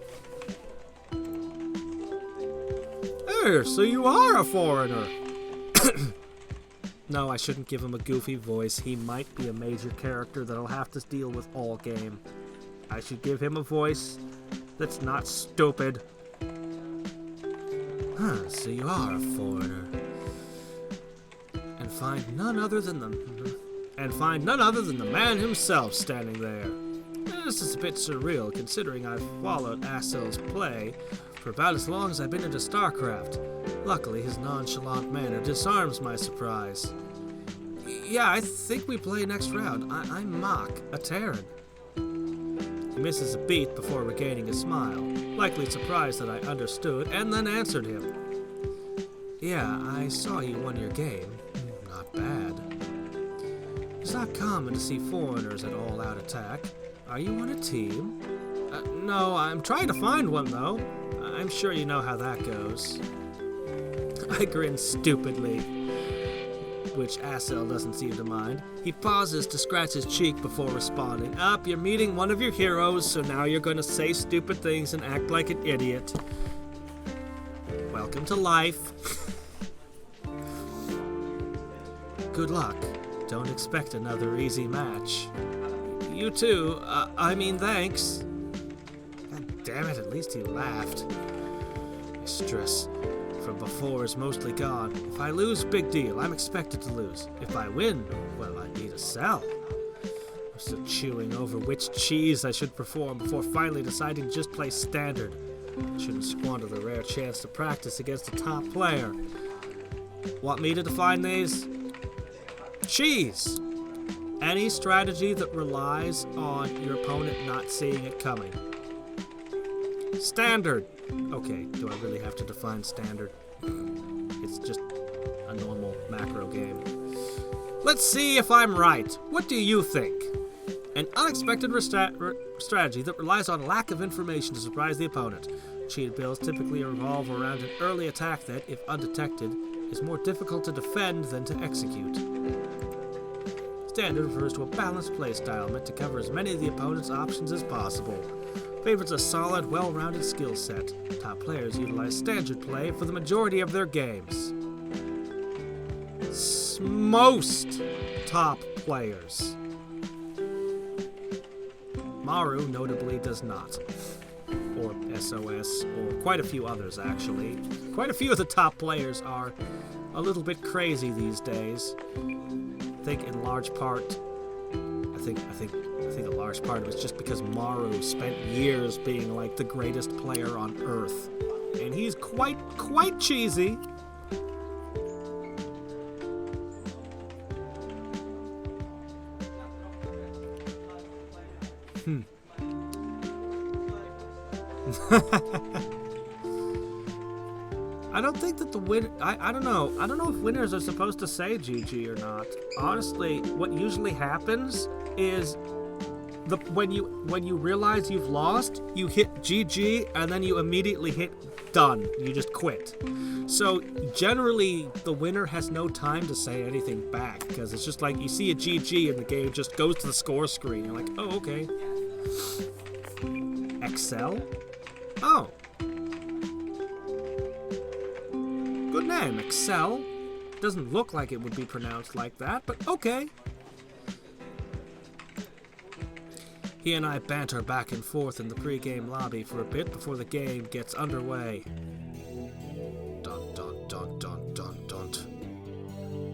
There, so you are a foreigner. No, I shouldn't give him a goofy voice. He might be a major character that I'll have to deal with all game. I should give him a voice that's not stupid. So you are a foreigner. And find none other than the man himself standing there. This is a bit surreal, considering I've followed Acel's play for about as long as I've been into Starcraft. Luckily, his nonchalant manner disarms my surprise. Yeah, I think we play next round. I'm Mach, a Terran. He misses a beat before regaining a smile, likely surprised that I understood, and then answered him. Yeah, I saw you won your game. Not bad. It's not common to see foreigners at all-out attack. Are you on a team? No, I'm trying to find one, though. I'm sure you know how that goes. I grin stupidly. which Assel doesn't seem to mind. He pauses to scratch his cheek before responding. Up, you're meeting one of your heroes, so now you're going to say stupid things and act like an idiot. Welcome to life. Good luck. Don't expect another easy match. You too. Thanks. God damn it, at least he laughed. My stress from before is mostly gone. If I lose, big deal. I'm expected to lose. If I win, well, I need a sell. I'm still chewing over which cheese I should perform before finally deciding to just play standard. I shouldn't squander the rare chance to practice against a top player. Want me to define these? Cheese. Any strategy that relies on your opponent not seeing it coming. Standard. Okay, do I really have to define standard? It's just a normal macro game. Let's see if I'm right. What do you think? An unexpected strategy that relies on lack of information to surprise the opponent. Cheat builds typically revolve around an early attack that, if undetected, is more difficult to defend than to execute. Standard refers to a balanced playstyle meant to cover as many of the opponent's options as possible. Favors a solid, well-rounded skill set. Top players utilize standard play for the majority of their games. Most top players. Maru notably does not. Or SOS, or quite a few others actually. Quite a few of the top players are a little bit crazy these days. I think in large part, I think a large part of it's just because Maru spent years being like the greatest player on Earth, and he's quite cheesy. I don't think that the win. I don't know. I don't know if winners are supposed to say GG or not. Honestly, what usually happens is when you realize you've lost, you hit GG and then you immediately hit done. You just quit. So generally, the winner has no time to say anything back because it's just like you see a GG and the game just goes to the score screen. You're like, oh, okay. Excel? Oh. Good name, Excel. Doesn't look like it would be pronounced like that, but okay. He and I banter back and forth in the pre-game lobby for a bit before the game gets underway. Dun dun dun dun dun dun.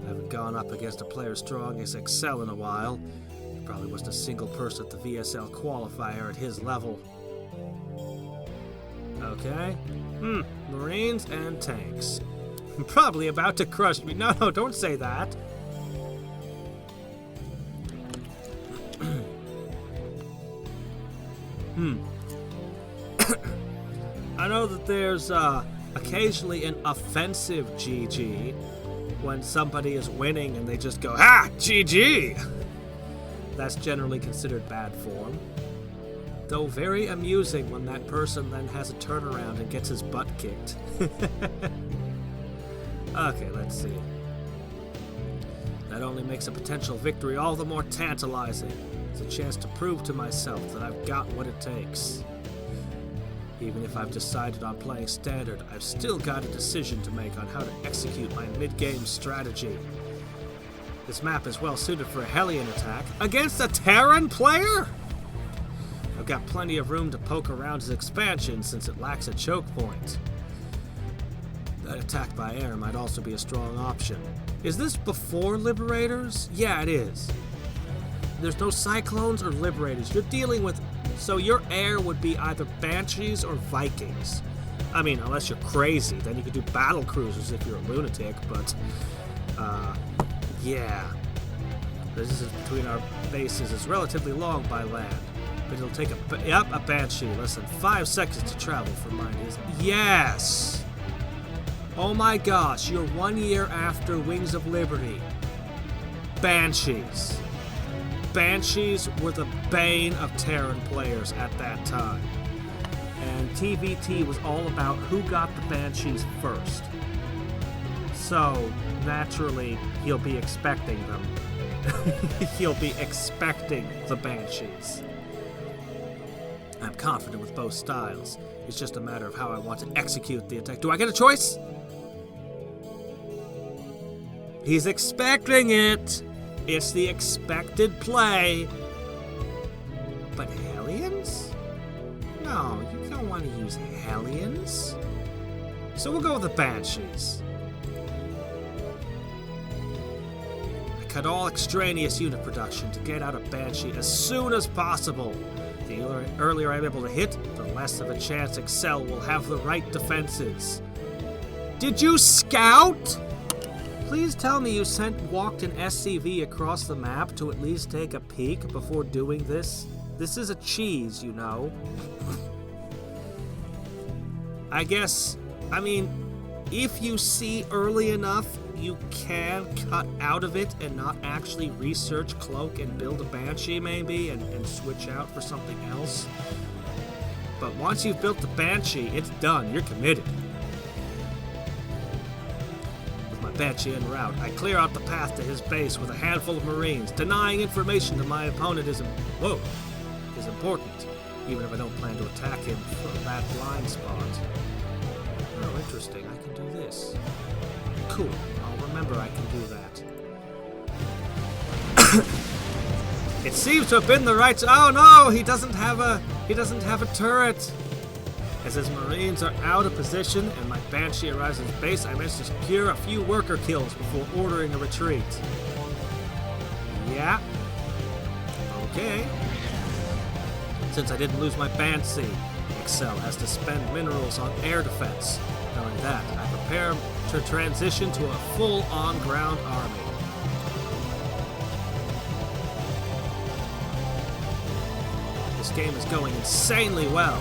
I haven't gone up against a player strong as Excel in a while. There probably wasn't a single person at the VSL qualifier at his level. Okay. Marines and tanks. I'm probably about to crush me. No, don't say that. I know that there's occasionally an offensive GG when somebody is winning and they just go, GG! That's generally considered bad form. Though very amusing when that person then has a turnaround and gets his butt kicked. Okay, let's see. That only makes a potential victory all the more tantalizing. It's a chance to prove to myself that I've got what it takes. Even if I've decided on playing standard, I've still got a decision to make on how to execute my mid-game strategy. This map is well suited for a Hellion attack against a Terran player? I've got plenty of room to poke around his expansion since it lacks a choke point. That attack by air might also be a strong option. Is this before Liberators? Yeah, it is. There's no Cyclones or Liberators. You're dealing with... So your air would be either Banshees or Vikings. I mean, unless you're crazy, then you could do battle cruisers if you're a lunatic, but... yeah. The distance between our bases is relatively long by land. But it'll take a Banshee less than 5 seconds to travel from mine is. Yes! Oh my gosh, you're 1 year after Wings of Liberty. Banshees. Banshees were the bane of Terran players at that time. And TVT was all about who got the Banshees first. So, naturally, he'll be expecting them. He'll be expecting the Banshees. I'm confident with both styles. It's just a matter of how I want to execute the attack. Do I get a choice? He's expecting it. It's the expected play. But Hellions? No, you don't want to use Hellions. So we'll go with the Banshees. I cut all extraneous unit production to get out a Banshee as soon as possible. The earlier I'm able to hit, the less of a chance Excel will have the right defenses. Did you scout? Please tell me you walked an SCV across the map to at least take a peek before doing this. This is a cheese, you know. I mean, if you see early enough, you can cut out of it and not actually research Cloak and build a Banshee maybe and switch out for something else. But once you've built the Banshee, it's done. You're committed. With my Banshee en route, I clear out the path to his base with a handful of Marines. Denying information to my opponent is important, even if I don't plan to attack him from that blind spot. Oh, interesting. I can do this. Cool. I'll remember I can do that. It seems to have been the right... Oh no! He doesn't have a turret! As his Marines are out of position and my Banshee arrives at his base, I manage to secure a few worker kills before ordering a retreat. Yeah. Okay. Since I didn't lose my Banshee, Excel has to spend minerals on air defense. Knowing that, I prepare to transition to a full on-ground army. This game is going insanely well.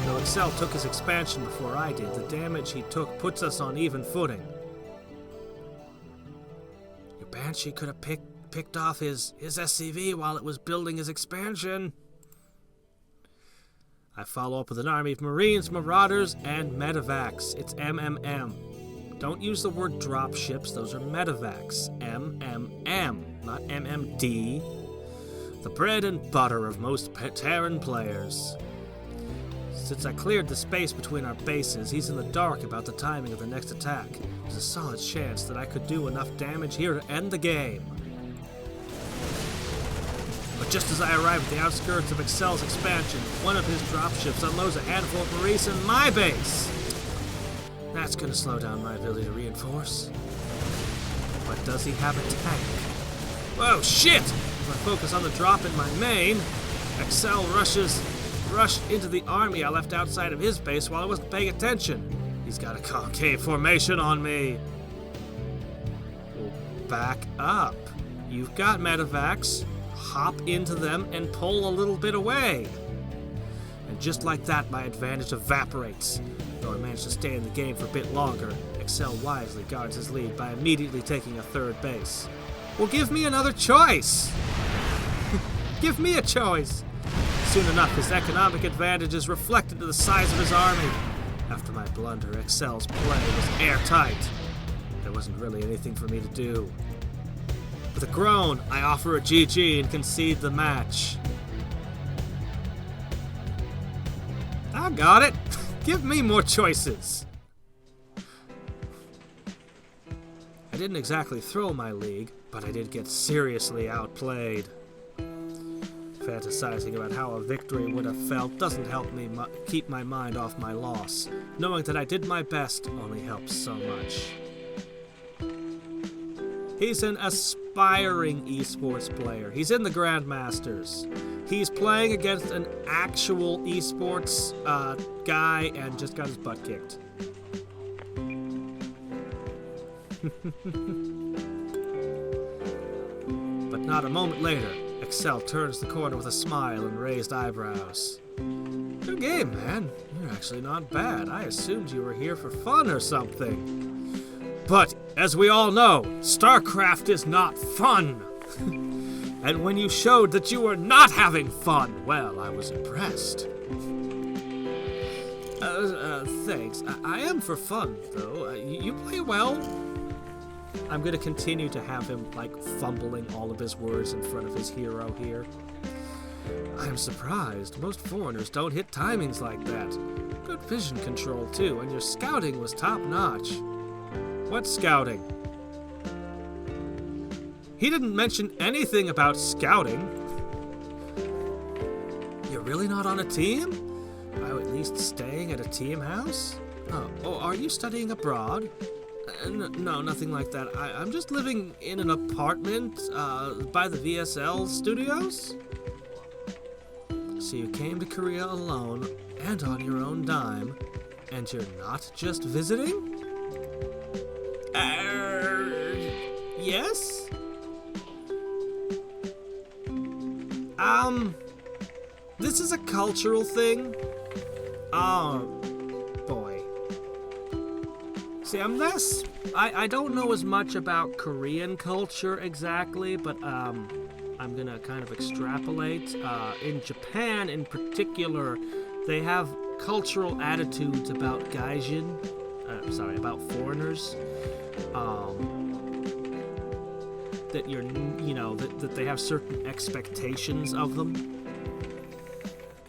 Though Excel took his expansion before I did, the damage he took puts us on even footing. Your Banshee could have picked off his SCV while it was building his expansion. I follow up with an army of Marines, Marauders, and Medevacs. It's MMM. Don't use the word dropships, those are Medevacs. MMM, not MMD. The bread and butter of most Terran players. Since I cleared the space between our bases, he's in the dark about the timing of the next attack. There's a solid chance that I could do enough damage here to end the game. But just as I arrive at the outskirts of Excel's expansion, one of his dropships unloads a handful of Marines in my base. That's gonna slow down my ability to reinforce. But does he have a tank? Whoa, shit! If I focus on the drop in my main, Excel rushed into the army I left outside of his base while I wasn't paying attention. He's got a concave formation on me. Well, back up. You've got medevacs. Hop into them and pull a little bit away. And just like that, my advantage evaporates. Though I managed to stay in the game for a bit longer, Excel wisely guards his lead by immediately taking a third base. Well, give me another choice! Give me a choice! Soon enough, his economic advantage is reflected to the size of his army. After my blunder, Excel's play was airtight. There wasn't really anything for me to do. With a groan, I offer a GG and concede the match. I got it. Give me more choices. I didn't exactly throw my league, but I did get seriously outplayed. Fantasizing about how a victory would have felt doesn't help me keep my mind off my loss. Knowing that I did my best only helps so much. He's an aspiring esports player. He's in the Grandmasters. He's playing against an actual esports guy and just got his butt kicked. But not a moment later, Excel turns the corner with a smile and raised eyebrows. Good game, man. You're actually not bad. I assumed you were here for fun or something. But, as we all know, Starcraft is not fun. And when you showed that you were not having fun, well, I was impressed. Thanks. I am for fun, though. You play well. I'm gonna continue to have him, like, fumbling all of his words in front of his hero here. I'm surprised. Most foreigners don't hit timings like that. Good vision control, too, and your scouting was top-notch. What scouting? He didn't mention anything about scouting. You're really not on a team? Are you at least staying at a team house? Oh, are you studying abroad? No, nothing like that. I'm just living in an apartment by the VSL studios. So you came to Korea alone and on your own dime, and you're not just visiting? Yes? This is a cultural thing. Oh, boy. See, I don't know as much about Korean culture exactly, but, I'm gonna kind of extrapolate. In Japan, in particular, they have cultural attitudes about gaijin, about foreigners, that that they have certain expectations of them.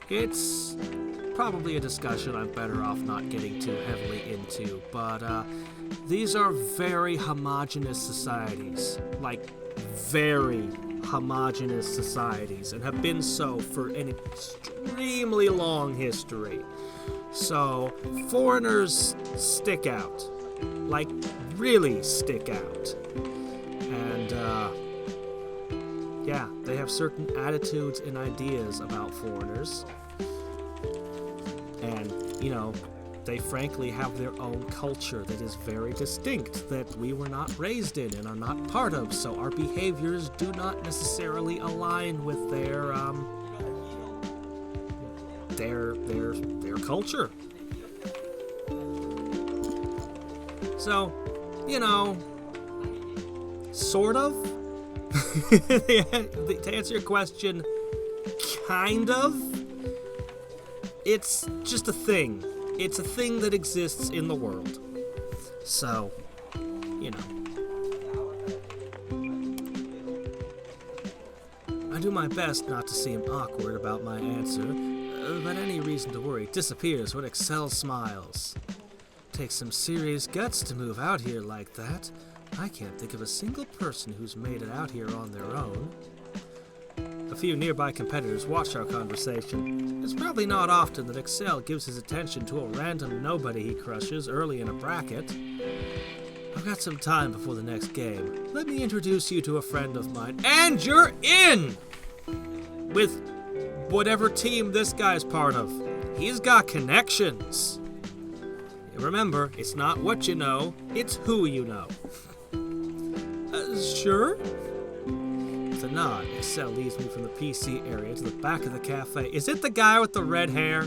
It's probably a discussion I'm better off not getting too heavily into, but these are very homogenous societies, like very homogenous societies, and have been so for an extremely long history. So foreigners stick out, like really stick out, and yeah, they have certain attitudes and ideas about foreigners. And, they frankly have their own culture that is very distinct, that we were not raised in and are not part of, so our behaviors do not necessarily align with their culture. So, sort of. To answer your question, kind of. It's just a thing. It's a thing that exists in the world. So, I do my best not to seem awkward about my answer, but any reason to worry disappears when Excel smiles. Takes some serious guts to move out here like that. I can't think of a single person who's made it out here on their own. A few nearby competitors watch our conversation. It's probably not often that Excel gives his attention to a random nobody he crushes early in a bracket. I've got some time before the next game. Let me introduce you to a friend of mine. And you're in! With whatever team this guy's part of. He's got connections. Remember, it's not what you know, it's who you know. Sure? With a nod, Excel leads me from the PC area to the back of the cafe. Is it the guy with the red hair?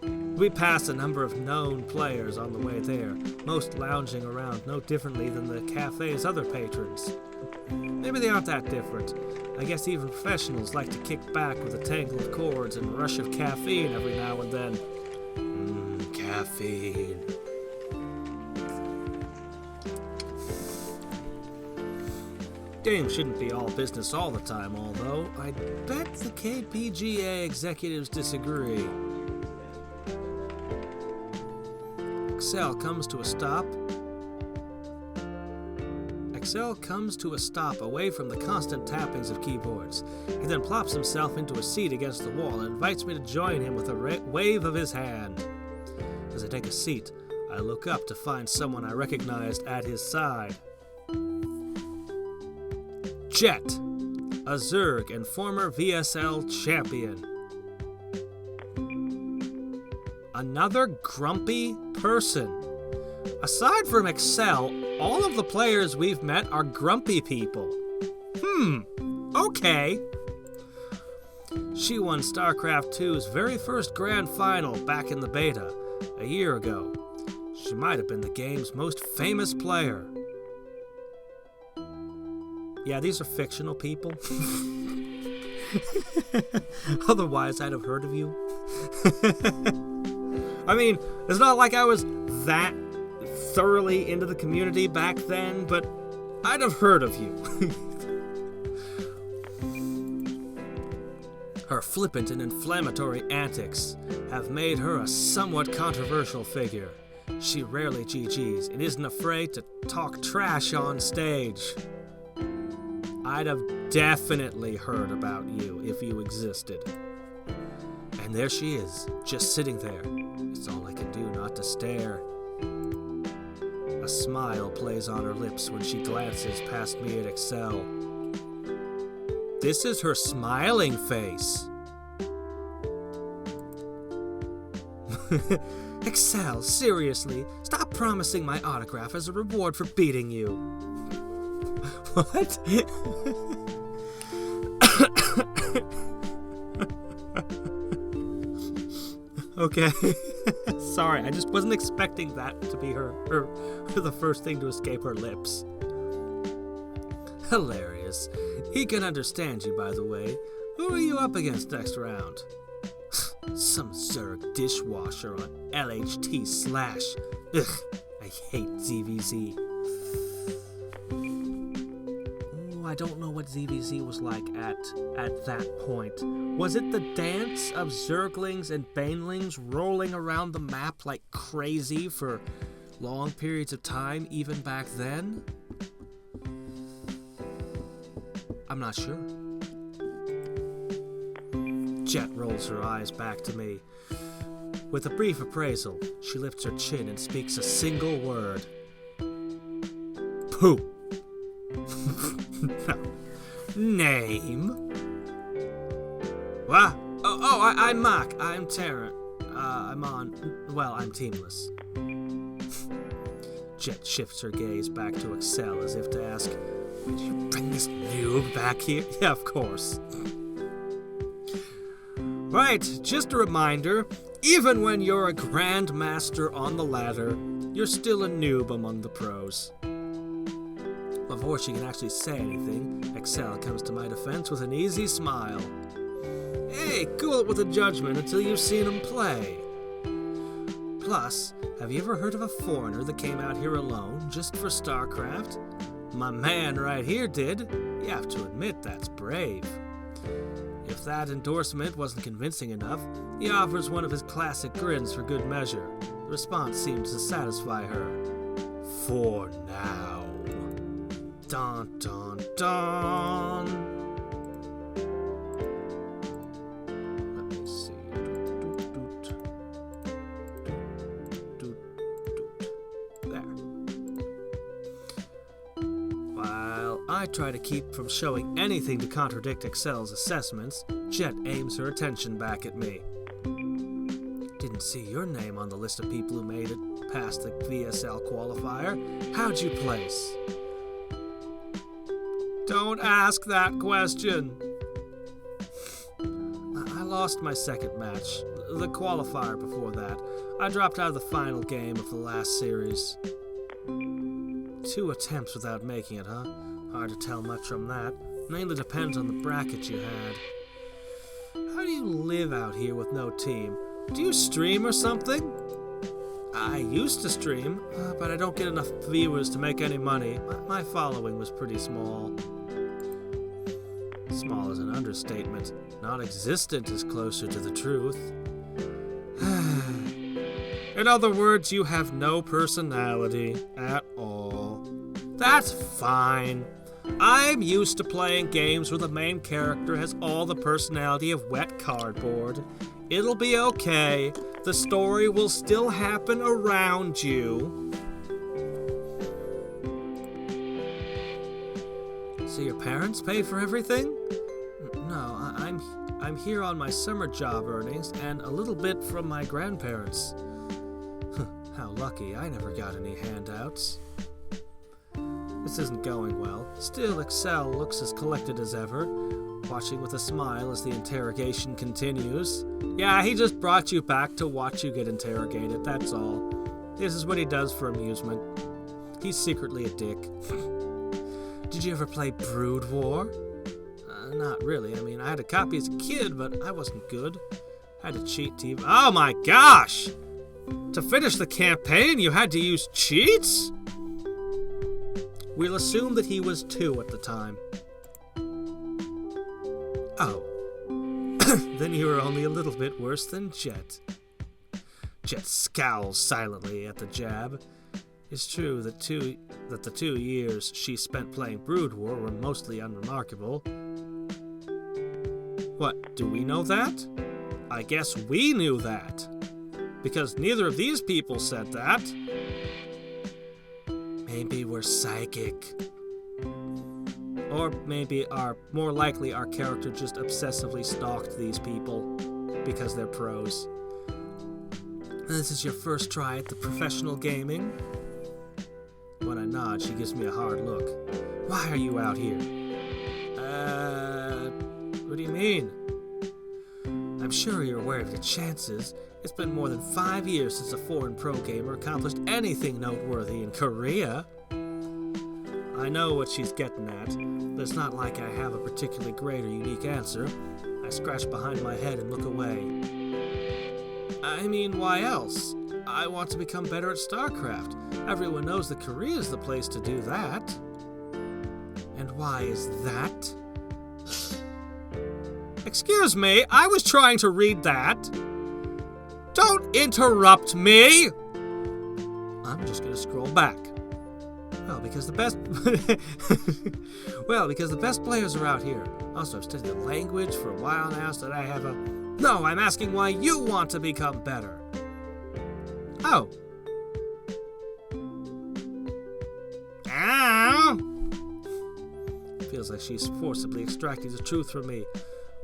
We pass a number of known players on the way there, most lounging around no differently than the cafe's other patrons. Maybe they aren't that different. I guess even professionals like to kick back with a tangle of chords and a rush of caffeine every now and then. Caffeine. Games shouldn't be all business all the time, although I bet the KPGA executives disagree. Excel comes to a stop away from the constant tappings of keyboards. He then plops himself into a seat against the wall and invites me to join him with a wave of his hand. As I take a seat, I look up to find someone I recognized at his side. Jet, a Zerg and former VSL champion. Another grumpy person. Aside from Excel, all of the players we've met are grumpy people. Okay. She won Starcraft 2's very first grand final back in the beta, a year ago. She might have been the game's most famous player. Yeah, these are fictional people. Otherwise, I'd have heard of you. I mean, it's not like I was that thoroughly into the community back then, but I'd have heard of you. Her flippant and inflammatory antics have made her a somewhat controversial figure. She rarely GGs and isn't afraid to talk trash on stage. I'd have definitely heard about you if you existed. And there she is, just sitting there. It's all I can do not to stare. A smile plays on her lips when she glances past me at Excel. This is her smiling face. Excel, seriously, stop promising my autograph as a reward for beating you. What? Okay. Sorry, I just wasn't expecting that to be her the first thing to escape her lips. Hilarious. He can understand you, by the way. Who are you up against next round? Some Zerg dishwasher on LHT slash. Ugh, I hate ZVZ. Oh, I don't know what ZVZ was like at that point. Was it the dance of Zerglings and Banelings rolling around the map like crazy for long periods of time, even back then? I'm not sure. Jet rolls her eyes back to me. With a brief appraisal, she lifts her chin and speaks a single word. Poo. No. Name? What? I'm Mark. I'm Terran. I'm teamless. Jet shifts her gaze back to Excel as if to ask, did you bring this noob back here? Yeah, of course. Right, just a reminder, even when you're a grandmaster on the ladder, you're still a noob among the pros. Before she can actually say anything, Excel comes to my defense with an easy smile. Hey, cool it with a judgment until you've seen him play. Plus, have you ever heard of a foreigner that came out here alone, just for Starcraft? My man right here did. You have to admit that's brave. If that endorsement wasn't convincing enough, he offers one of his classic grins for good measure. The response seems to satisfy her. For now. Dun dun dun. Let me see. There. While I try to keep from showing anything to contradict Excel's assessments, Jet aims her attention back at me. Didn't see your name on the list of people who made it past the VSL qualifier. How'd you place? Don't ask that question. I lost my second match, the qualifier before that. I dropped out of the final game of the last series. 2 attempts without making it, huh? Hard to tell much from that. Mainly depends on the bracket you had. How do you live out here with no team? Do you stream or something? I used to stream, but I don't get enough viewers to make any money. My following was pretty small. Small is an understatement. Non-existent is closer to the truth. In other words, you have no personality at all. That's fine. I'm used to playing games where the main character has all the personality of wet cardboard. It'll be okay. The story will still happen around you. So your parents pay for everything? No, I'm here on my summer job earnings and a little bit from my grandparents. How lucky, I never got any handouts. This isn't going well. Still, Excel looks as collected as ever, watching with a smile as the interrogation continues. Yeah, he just brought you back to watch you get interrogated, that's all. This is what he does for amusement. He's secretly a dick. Did you ever play Brood War? Not really. I mean, I had a copy as a kid, but I wasn't good. Had to cheat to even... Oh my gosh! To finish the campaign, you had to use cheats? We'll assume that he was 2 at the time. Oh. Then you were only a little bit worse than Jet. Jet scowls silently at the jab. It's true that the 2 years she spent playing Brood War were mostly unremarkable. What, do we know that? I guess we knew that. Because neither of these people said that. Maybe we're psychic. Or maybe more likely our character just obsessively stalked these people because they're pros. This is your first try at the professional gaming? When I nod, she gives me a hard look. Why are you out here? What do you mean? I'm sure you're aware of your chances. It's been more than 5 years since a foreign pro gamer accomplished anything noteworthy in Korea. I know what she's getting at, but it's not like I have a particularly great or unique answer. I scratch behind my head and look away. I mean, why else? I want to become better at Starcraft. Everyone knows that Korea is the place to do that. And why is that? Excuse me, I was trying to read that. Don't interrupt me! I'm just gonna scroll back. Well, because the best players are out here. Also, I've studied the language for a while now, so that I have a... No, I'm asking why you want to become better. Oh. Ow! Feels like she's forcibly extracting the truth from me.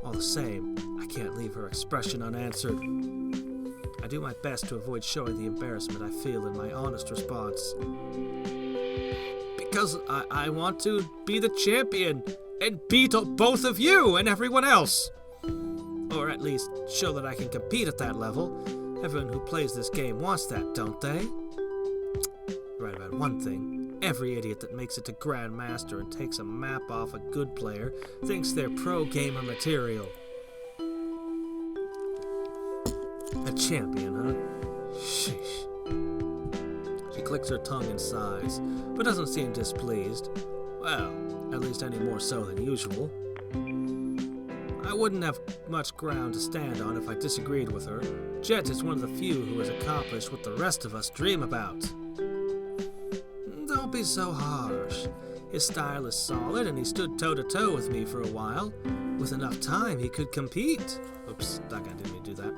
All the same, I can't leave her expression unanswered. I do my best to avoid showing the embarrassment I feel in my honest response. Because I want to be the champion and beat both of you and everyone else. Or at least show that I can compete at that level. Everyone who plays this game wants that, don't they? Right about one thing. Every idiot that makes it to Grandmaster and takes a map off a good player thinks they're pro gamer material. A champion, huh? Sheesh. She clicks her tongue and sighs, but doesn't seem displeased. Well, at least any more so than usual. I wouldn't have much ground to stand on if I disagreed with her. Jet is one of the few who has accomplished what the rest of us dream about. Don't be so harsh. His style is solid and he stood toe-to-toe with me for a while. With enough time, he could compete. Oops, I didn't mean to do that.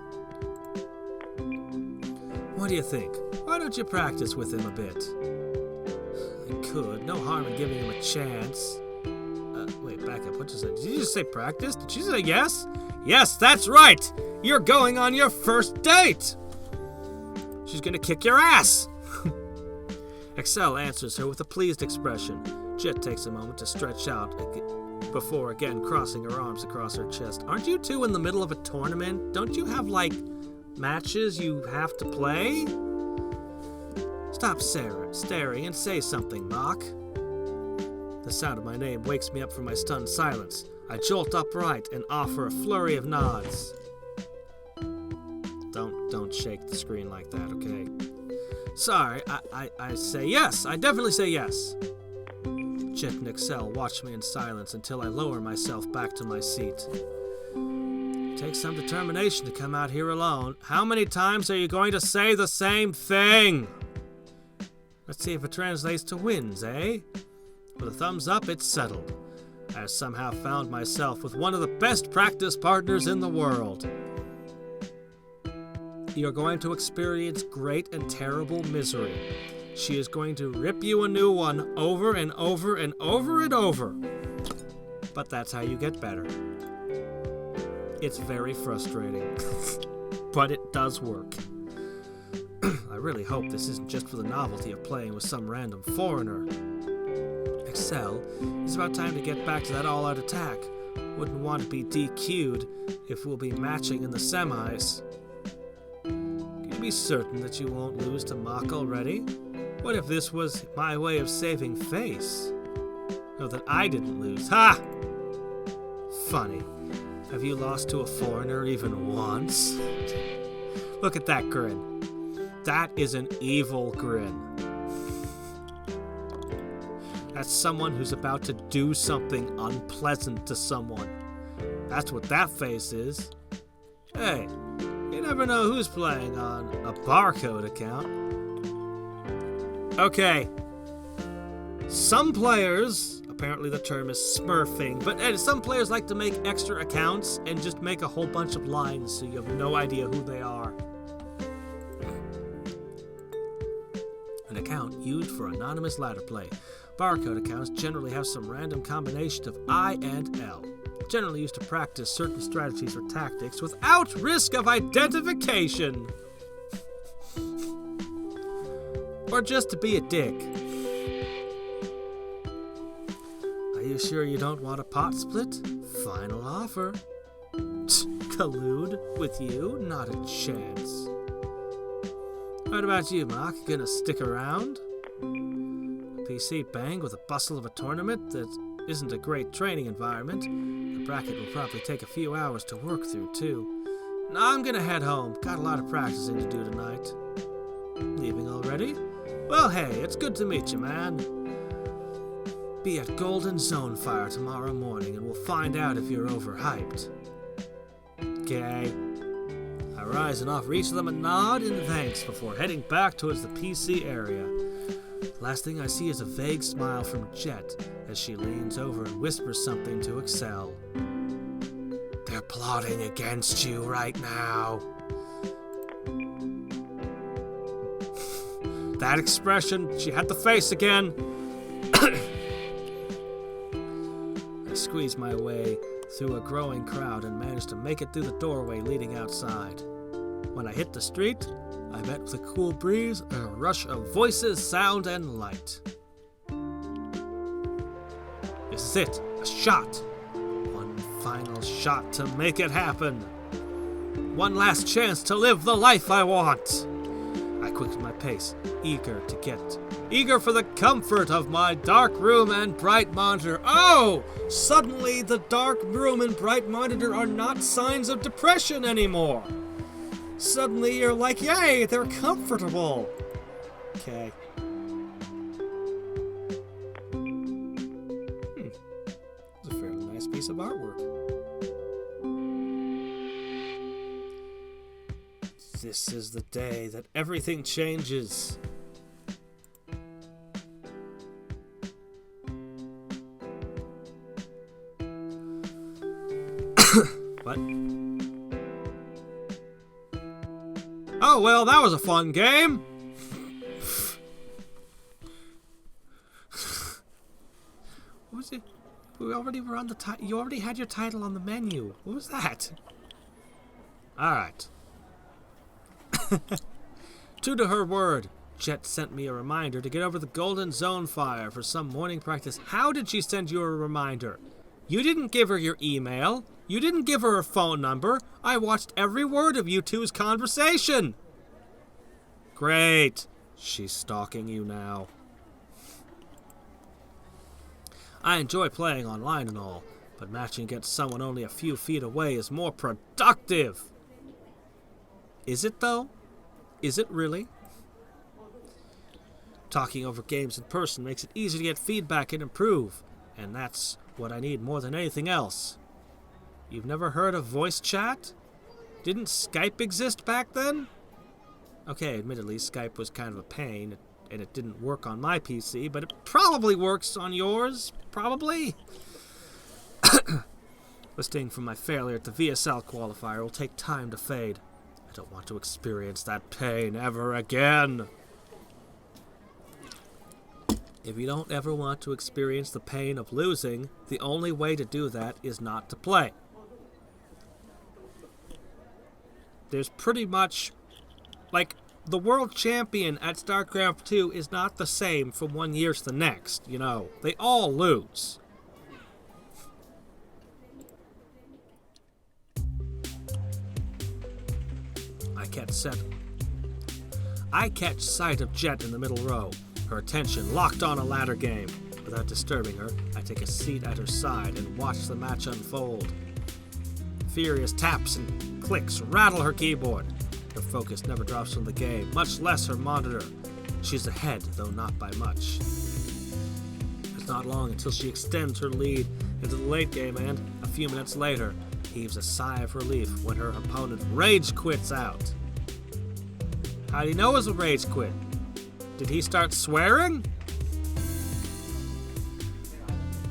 What do you think? Why don't you practice with him a bit? I could. No harm in giving him a chance. Wait, back up. What just said? Did you just say practice? Did she say yes? Yes, that's right! You're going on your first date! She's gonna kick your ass! Excel answers her with a pleased expression. Jet takes a moment to stretch out before again crossing her arms across her chest. Aren't you two in the middle of a tournament? Don't you have, matches you have to play? Stop staring and say something, Mock. The sound of my name wakes me up from my stunned silence. I jolt upright and offer a flurry of nods. Don't shake the screen like that, okay? Sorry, I say yes. I definitely say yes. Jet and Excel watch me in silence until I lower myself back to my seat. It takes some determination to come out here alone. How many times are you going to say the same thing? Let's see if it translates to wins, eh? With a thumbs up, it's settled. I have somehow found myself with one of the best practice partners in the world. You're going to experience great and terrible misery. She is going to rip you a new one over and over and over and over. But that's how you get better. It's very frustrating, but it does work. I really hope this isn't just for the novelty of playing with some random foreigner. Excel, it's about time to get back to that all-out attack. Wouldn't want to be DQ'd if we'll be matching in the semis. Can you be certain that you won't lose to Mock already? What if this was my way of saving face? No, that I didn't lose. Ha! Funny. Have you lost to a foreigner even once? Look at that grin. That is an evil grin. That's someone who's about to do something unpleasant to someone. That's what that face is. Hey, you never know who's playing on a barcode account. Okay. Some players, apparently the term is smurfing, but some players like to make extra accounts and just make a whole bunch of lines so you have no idea who they are. An account used for anonymous ladder play. Barcode accounts generally have some random combination of I and L. Generally used to practice certain strategies or tactics without risk of identification. Or just to be a dick. Are you sure you don't want a pot split? Final offer. Collude with you? Not a chance. What about you, Mark? Gonna stick around? PC bang with the bustle of a tournament that isn't a great training environment. The bracket will probably take a few hours to work through, too. No, I'm gonna head home. Got a lot of practicing to do tonight. Leaving already? Well, hey, it's good to meet you, man. Be at Golden Zone Fire tomorrow morning, and we'll find out if you're overhyped. Okay. I rise and offer each of them a nod and thanks before heading back towards the PC area. Last thing I see is a vague smile from Jet as she leans over and whispers something to Excel. They're plotting against you right now. That expression, she had the face again. I squeeze my way through a growing crowd and manage to make it through the doorway leading outside. When I hit the street, I met with a cool breeze and a rush of voices, sound, and light. This is it, a shot. One final shot to make it happen. One last chance to live the life I want. I quickened my pace, eager for the comfort of my dark room and bright monitor. Oh! Suddenly the dark room and bright monitor are not signs of depression anymore. Suddenly you're like, yay, they're comfortable. Okay. It's a fairly nice piece of artwork. This is the day that everything changes. What? Oh, well, that was a fun game. What was it? We already were on the title. You already had your title on the menu. What was that? All right. True to her word, Jet sent me a reminder to get over the Golden Zone Fire for some morning practice. How did she send you a reminder? You didn't give her your email. You didn't give her phone number. I watched every word of you two's conversation. Great. She's stalking you now. I enjoy playing online and all, but matching against someone only a few feet away is more productive. Is it, though? Is it really? Talking over games in person makes it easy to get feedback and improve, and that's what I need more than anything else. You've never heard of voice chat? Didn't Skype exist back then? Okay, admittedly, Skype was kind of a pain, and it didn't work on my PC, but it probably works on yours. Probably. The sting from my failure at the VSL qualifier will take time to fade. I don't want to experience that pain ever again. If you don't ever want to experience the pain of losing, the only way to do that is not to play. There's pretty much, like, the world champion at Starcraft 2 is not the same from one year to the next, you know. They all lose. I catch sight of Jet in the middle row, her attention locked on a ladder game. Without disturbing her, I take a seat at her side and watch the match unfold. Furious taps and clicks rattle her keyboard. Her focus never drops from the game, much less her monitor. She's ahead, though not by much. It's not long until she extends her lead into the late game and, a few minutes later, heaves a sigh of relief when her opponent rage quits out. How do you know it was a rage quit? Did he start swearing?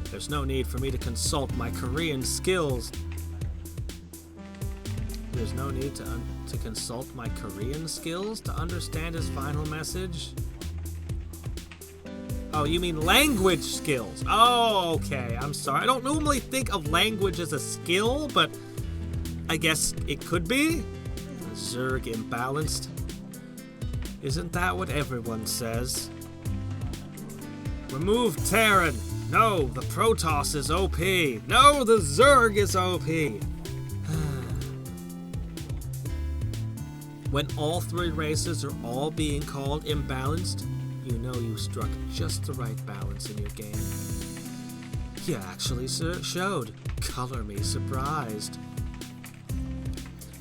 There's no need for me to consult my Korean skills. There's no need to consult my Korean skills to understand his final message? Oh, you mean language skills. Oh, okay. I'm sorry. I don't normally think of language as a skill, but I guess it could be. Zerg imbalanced. Isn't that what everyone says? Remove Terran. No, the Protoss is OP. No, the Zerg is OP. When all three races are all being called imbalanced, you know you struck just the right balance in your game. You actually showed. Color me surprised.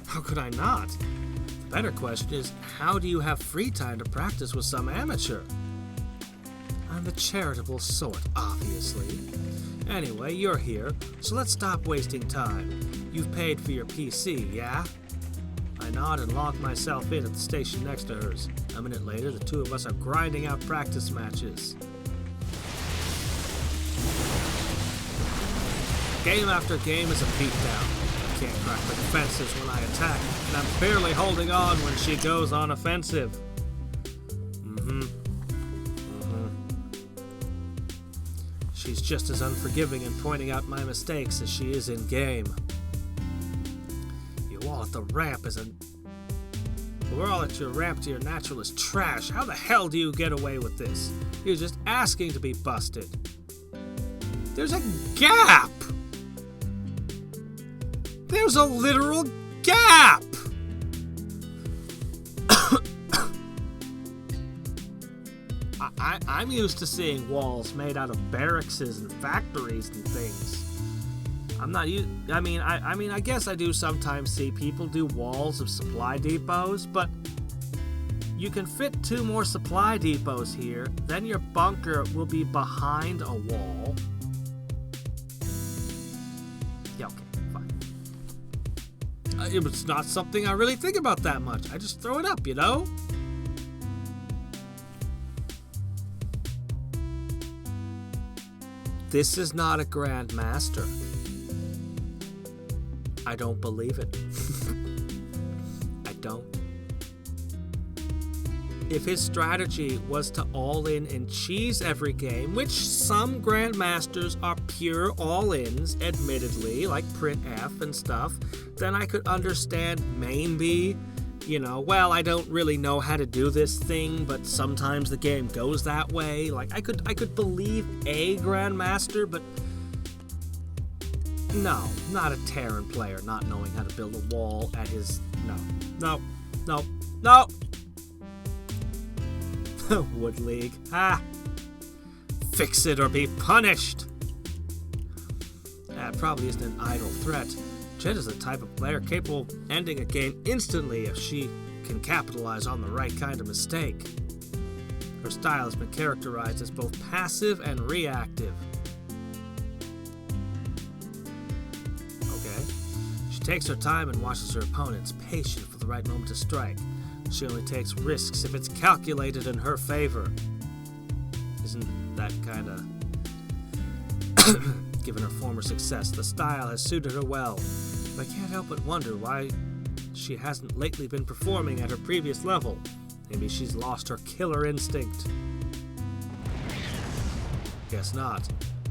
How could I not? The better question is, how do you have free time to practice with some amateur? I'm the charitable sort, obviously. Anyway, you're here, so let's stop wasting time. You've paid for your PC, yeah? I nod and lock myself in at the station next to hers. A minute later, the two of us are grinding out practice matches. Game after game is a beatdown. I can't crack the defenses when I attack, and I'm barely holding on when she goes on offensive. She's just as unforgiving in pointing out my mistakes as she is in-game. You all at the ramp We're all at your ramp to your natural is trash. How the hell do you get away with this? You're just asking to be busted. There's a gap! There's a literal gap! I'm used to seeing walls made out of barracks and factories and things. I guess I do sometimes see people do walls of supply depots, but you can fit 2 more supply depots here, then your bunker will be behind a wall. Yeah, okay, fine. It's not something I really think about that much. I just throw it up, you know? This is not a Grandmaster. I don't believe it. I don't. If his strategy was to all-in and cheese every game, which some Grandmasters are pure all-ins, admittedly, like Print F and stuff, then I could understand maybe, well, I don't really know how to do this thing, but sometimes the game goes that way. Like, I could believe a Grandmaster, but no, not a Terran player not knowing how to build a wall at his... No. Wood League. Fix it or be punished. That probably isn't an idle threat. Jet is the type of player capable of ending a game instantly if she can capitalize on the right kind of mistake. Her style has been characterized as both passive and reactive. Okay. She takes her time and watches her opponents, patient for the right moment to strike. She only takes risks if it's calculated in her favor. Isn't that kind of... Given her former success, the style has suited her well. But I can't help but wonder why she hasn't lately been performing at her previous level. Maybe she's lost her killer instinct. Guess not.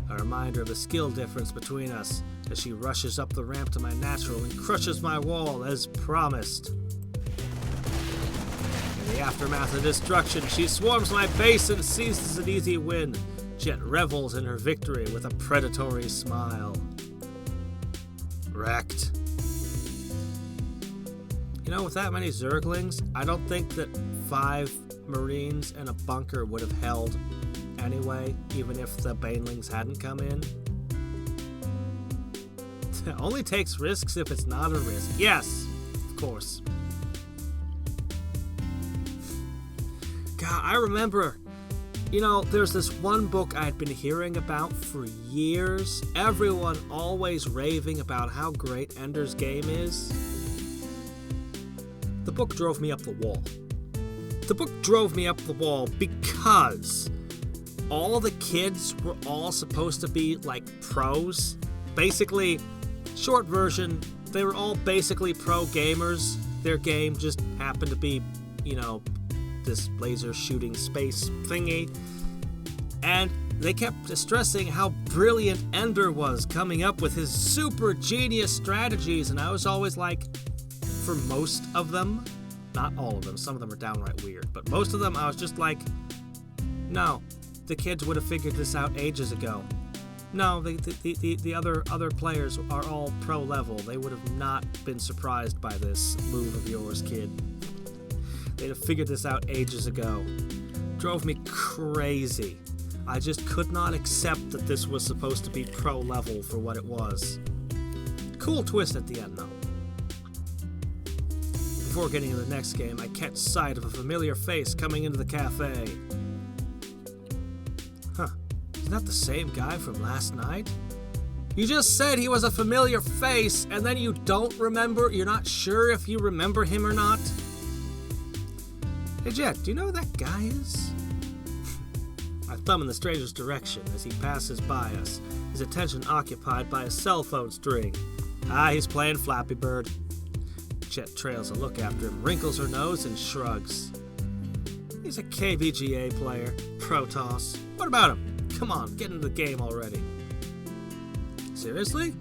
A reminder of the skill difference between us as she rushes up the ramp to my natural and crushes my wall as promised. In the aftermath of destruction, she swarms my base and seizes an easy win. Jet revels in her victory with a predatory smile. Wrecked. With that many Zerglings, I don't think that 5 Marines and a bunker would have held anyway, even if the Banelings hadn't come in. It only takes risks if it's not a risk. Yes, of course. God, I remember, there's this one book I'd been hearing about for years. Everyone always raving about how great Ender's Game is. The book drove me up the wall. The book drove me up the wall because all the kids were all supposed to be like pros. Basically, short version, they were all basically pro gamers. Their game just happened to be, this laser shooting space thingy. And they kept stressing how brilliant Ender was coming up with his super genius strategies. And I was always like, for most of them, not all of them, some of them are downright weird, but most of them I was just like, no, the kids would have figured this out ages ago. No, the other players are all pro level. They would have not been surprised by this move of yours, kid. They'd have figured this out ages ago. Drove me crazy. I just could not accept that this was supposed to be pro level for what it was. Cool twist at the end, though. Before getting into the next game, I catch sight of a familiar face coming into the cafe. Huh. Isn't that the same guy from last night? You just said he was a familiar face, and then you don't remember? You're not sure if you remember him or not? Hey Jet, do you know who that guy is? I thumb in the stranger's direction as he passes by us, his attention occupied by a cell phone string. He's playing Flappy Bird. Jet trails a look after him, wrinkles her nose, and shrugs. He's a KBGA player. Protoss. What about him? Come on, get into the game already. Seriously?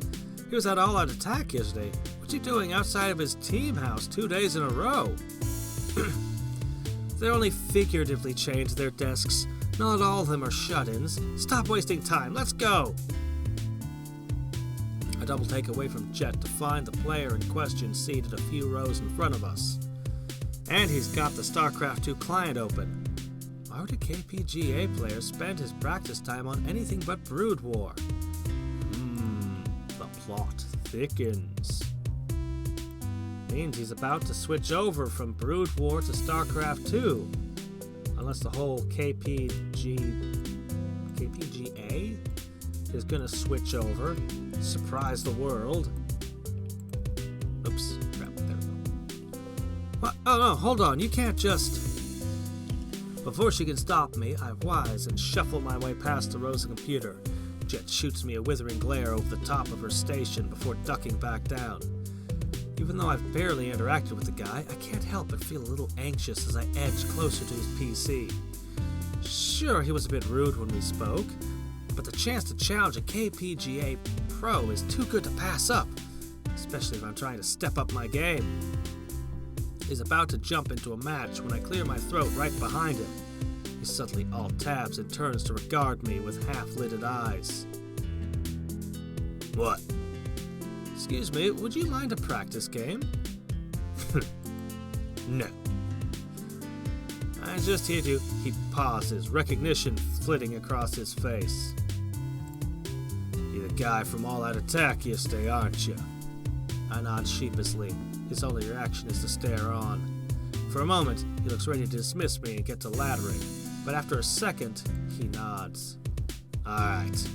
He was at All Out Attack yesterday. What's he doing outside of his team house 2 days in a row? They only figuratively changed their desks. Not all of them are shut-ins. Stop wasting time. Let's go! A double take away from Jet to find the player in question seated a few rows in front of us. And he's got the Starcraft 2 client open. Why would a KPGA player spend his practice time on anything but Brood War? The plot thickens. Means he's about to switch over from Brood War to Starcraft 2. Unless the whole KPGA is gonna switch over, surprise the world. Oops, crap, there we go. What? Oh no, hold on, you can't just... Before she can stop me, I wise and shuffle my way past the rows of computer. Jet shoots me a withering glare over the top of her station before ducking back down. Even though I've barely interacted with the guy, I can't help but feel a little anxious as I edge closer to his PC. Sure, he was a bit rude when we spoke, but the chance to challenge a KPGA pro is too good to pass up, especially if I'm trying to step up my game. He's about to jump into a match when I clear my throat right behind him. He suddenly alt-tabs and turns to regard me with half-lidded eyes. What? Excuse me, would you mind a practice game? No. I just hear you. He pauses, recognition flitting across his face. You're the guy from All Out Attack yesterday, aren't you? I nod sheepishly. His only reaction is to stare on. For a moment, he looks ready to dismiss me and get to laddering, but after a second, he nods. Alright,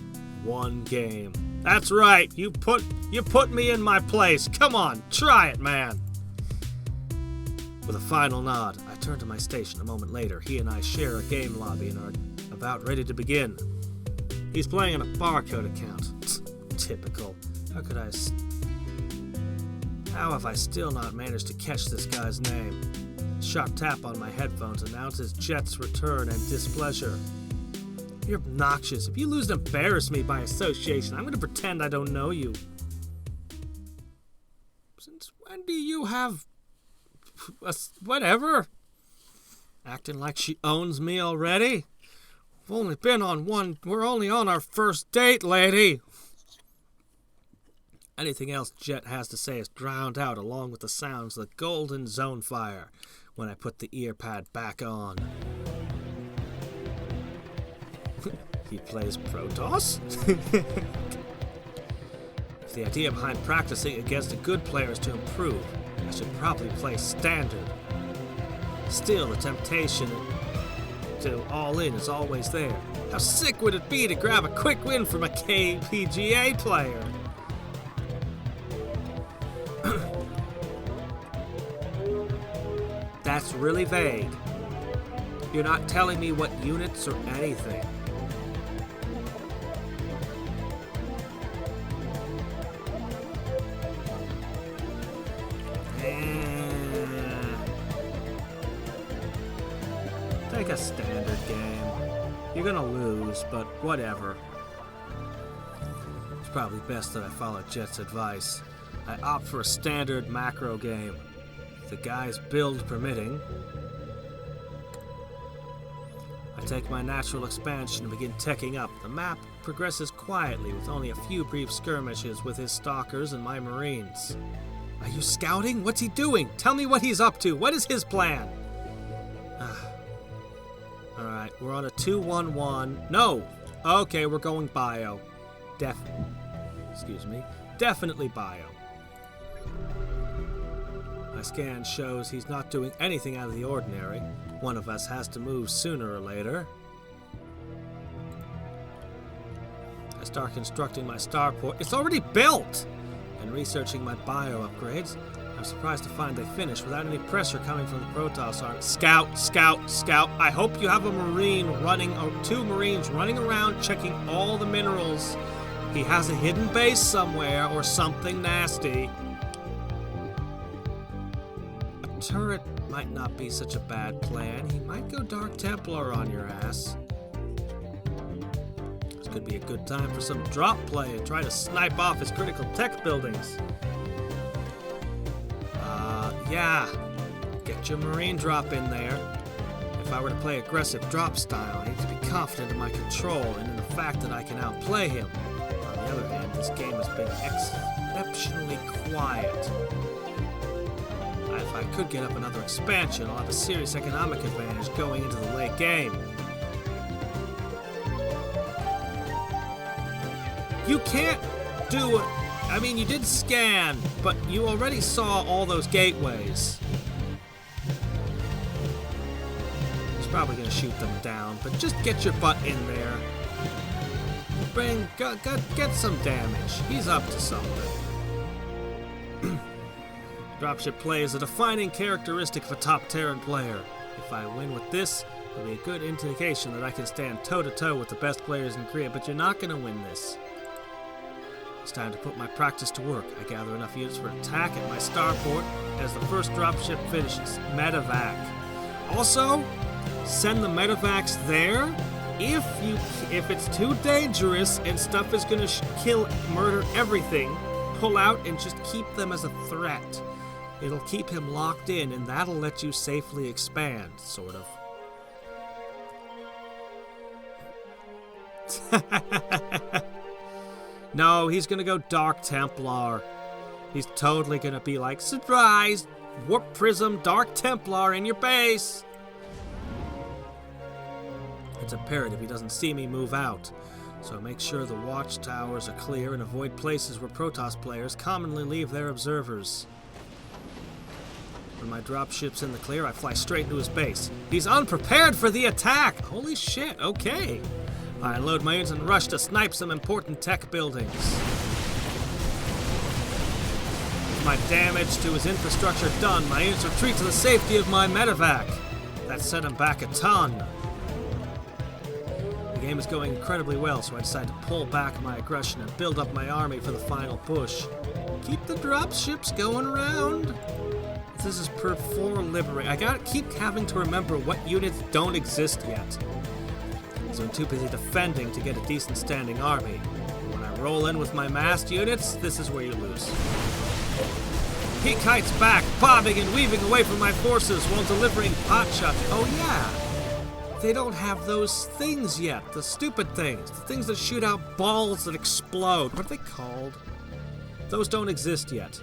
one game. That's right, you put me in my place. Come on, try it, man. With a final nod, I turn to my station. A moment later, he and I share a game lobby and are about ready to begin. He's playing on a barcode account. Typical. How have I still not managed to catch this guy's name? A sharp tap on my headphones announces Jet's return and displeasure. You're obnoxious. If you lose and embarrass me by association, I'm going to pretend I don't know you. Since when do you have... whatever? Acting like she owns me already? We're only on our first date, lady. Anything else Jet has to say is drowned out along with the sounds of the golden zone fire when I put the ear pad back on. He plays Protoss? If the idea behind practicing against a good player is to improve, I should probably play Standard. Still, the temptation to all in is always there. How sick would it be to grab a quick win from a KPGA player? That's really vague. You're not telling me what units or anything. Take a standard game. You're gonna lose, but whatever. It's probably best that I follow Jet's advice. I opt for a standard macro game. The guy's build permitting. I take my natural expansion and begin teching up. The map progresses quietly with only a few brief skirmishes with his stalkers and my marines. Are you scouting? What's he doing? Tell me what he's up to. What is his plan? Alright, we're on a 2-1-1. No! Okay, we're going bio. Definitely bio. My scan shows he's not doing anything out of the ordinary. One of us has to move sooner or later. I start constructing my starport. It's already built! And researching my bio upgrades. I'm surprised to find they finished without any pressure coming from the Protoss army. Scout, scout, scout. I hope you have a marine running, or 2 marines running around checking all the minerals. He has a hidden base somewhere or something nasty. A turret might not be such a bad plan. He might go Dark Templar on your ass. This could be a good time for some drop play and try to snipe off his critical tech buildings. Yeah, get your marine drop in there. If I were to play aggressive drop style, I need to be confident in my control and in the fact that I can outplay him. On the other hand, this game has been exceptionally quiet. If I could get up another expansion, I'll have a serious economic advantage going into the late game. You can't do it. I mean, you did scan, but you already saw all those gateways. He's probably going to shoot them down, but just get your butt in there. Get some damage. He's up to something. Dropship play is a defining characteristic of a top Terran player. If I win with this, it'll be a good indication that I can stand toe-to-toe with the best players in Korea, but you're not going to win this. It's time to put my practice to work. I gather enough units for attack at my starport as the first dropship finishes. Medevac. Also, send the medevacs there. If it's too dangerous and stuff is gonna murder everything, pull out and just keep them as a threat. It'll keep him locked in, and that'll let you safely expand, sort of. No, he's gonna go Dark Templar. He's totally gonna be like, surprise! Warp Prism, Dark Templar in your base! It's imperative he doesn't see me move out, so make sure the watchtowers are clear and avoid places where Protoss players commonly leave their observers. When my dropship's in the clear, I fly straight into his base. He's unprepared for the attack! Holy shit, okay. I unload my units and rush to snipe some important tech buildings. With my damage to his infrastructure done, my units retreat to the safety of my medevac. That set him back a ton. The game is going incredibly well, so I decide to pull back my aggression and build up my army for the final push. Keep the dropships going around. This is per 4 liberate. I gotta keep having to remember what units don't exist yet. So I'm too busy defending to get a decent standing army. When I roll in with my massed units, this is where you lose. He kites back, bobbing and weaving away from my forces while delivering potshots. Oh yeah, they don't have those things yet. The stupid things. The things that shoot out balls that explode. What are they called? Those don't exist yet.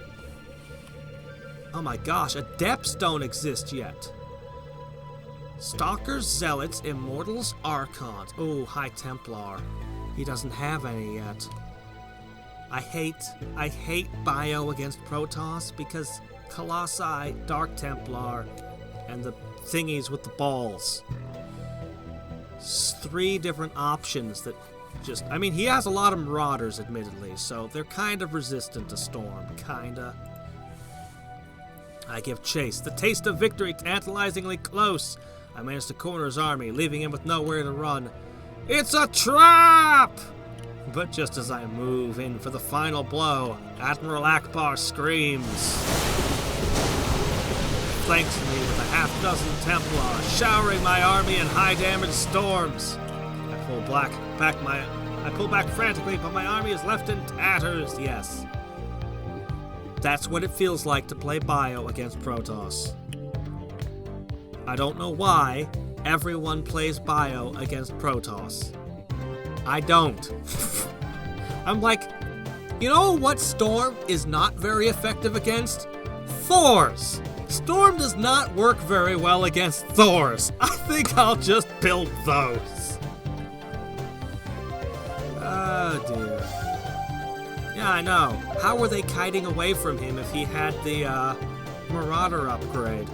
Oh my gosh, adepts don't exist yet. Stalkers, Zealots, Immortals, Archons. Oh, High Templar. He doesn't have any yet. I hate bio against Protoss because Colossi, Dark Templar, and the thingies with the balls. three different options that just... I mean, he has a lot of Marauders, admittedly, so they're kind of resistant to Storm. Kinda. I give chase. The taste of victory tantalizingly close. I manage to corner his army, leaving him with nowhere to run. It's a trap! But just as I move in for the final blow, Admiral Akbar screams. Flanks me with a half-dozen Templar, showering my army in high-damage storms. I pull back frantically, but my army is left in tatters, yes. That's what it feels like to play Bio against Protoss. I don't know why everyone plays Bio against Protoss. I don't. I'm like, you know what Storm is not very effective against? Thors! Storm does not work very well against Thors. I think I'll just build those. Oh dear. Yeah, I know. How were they kiting away from him if he had the Marauder upgrade?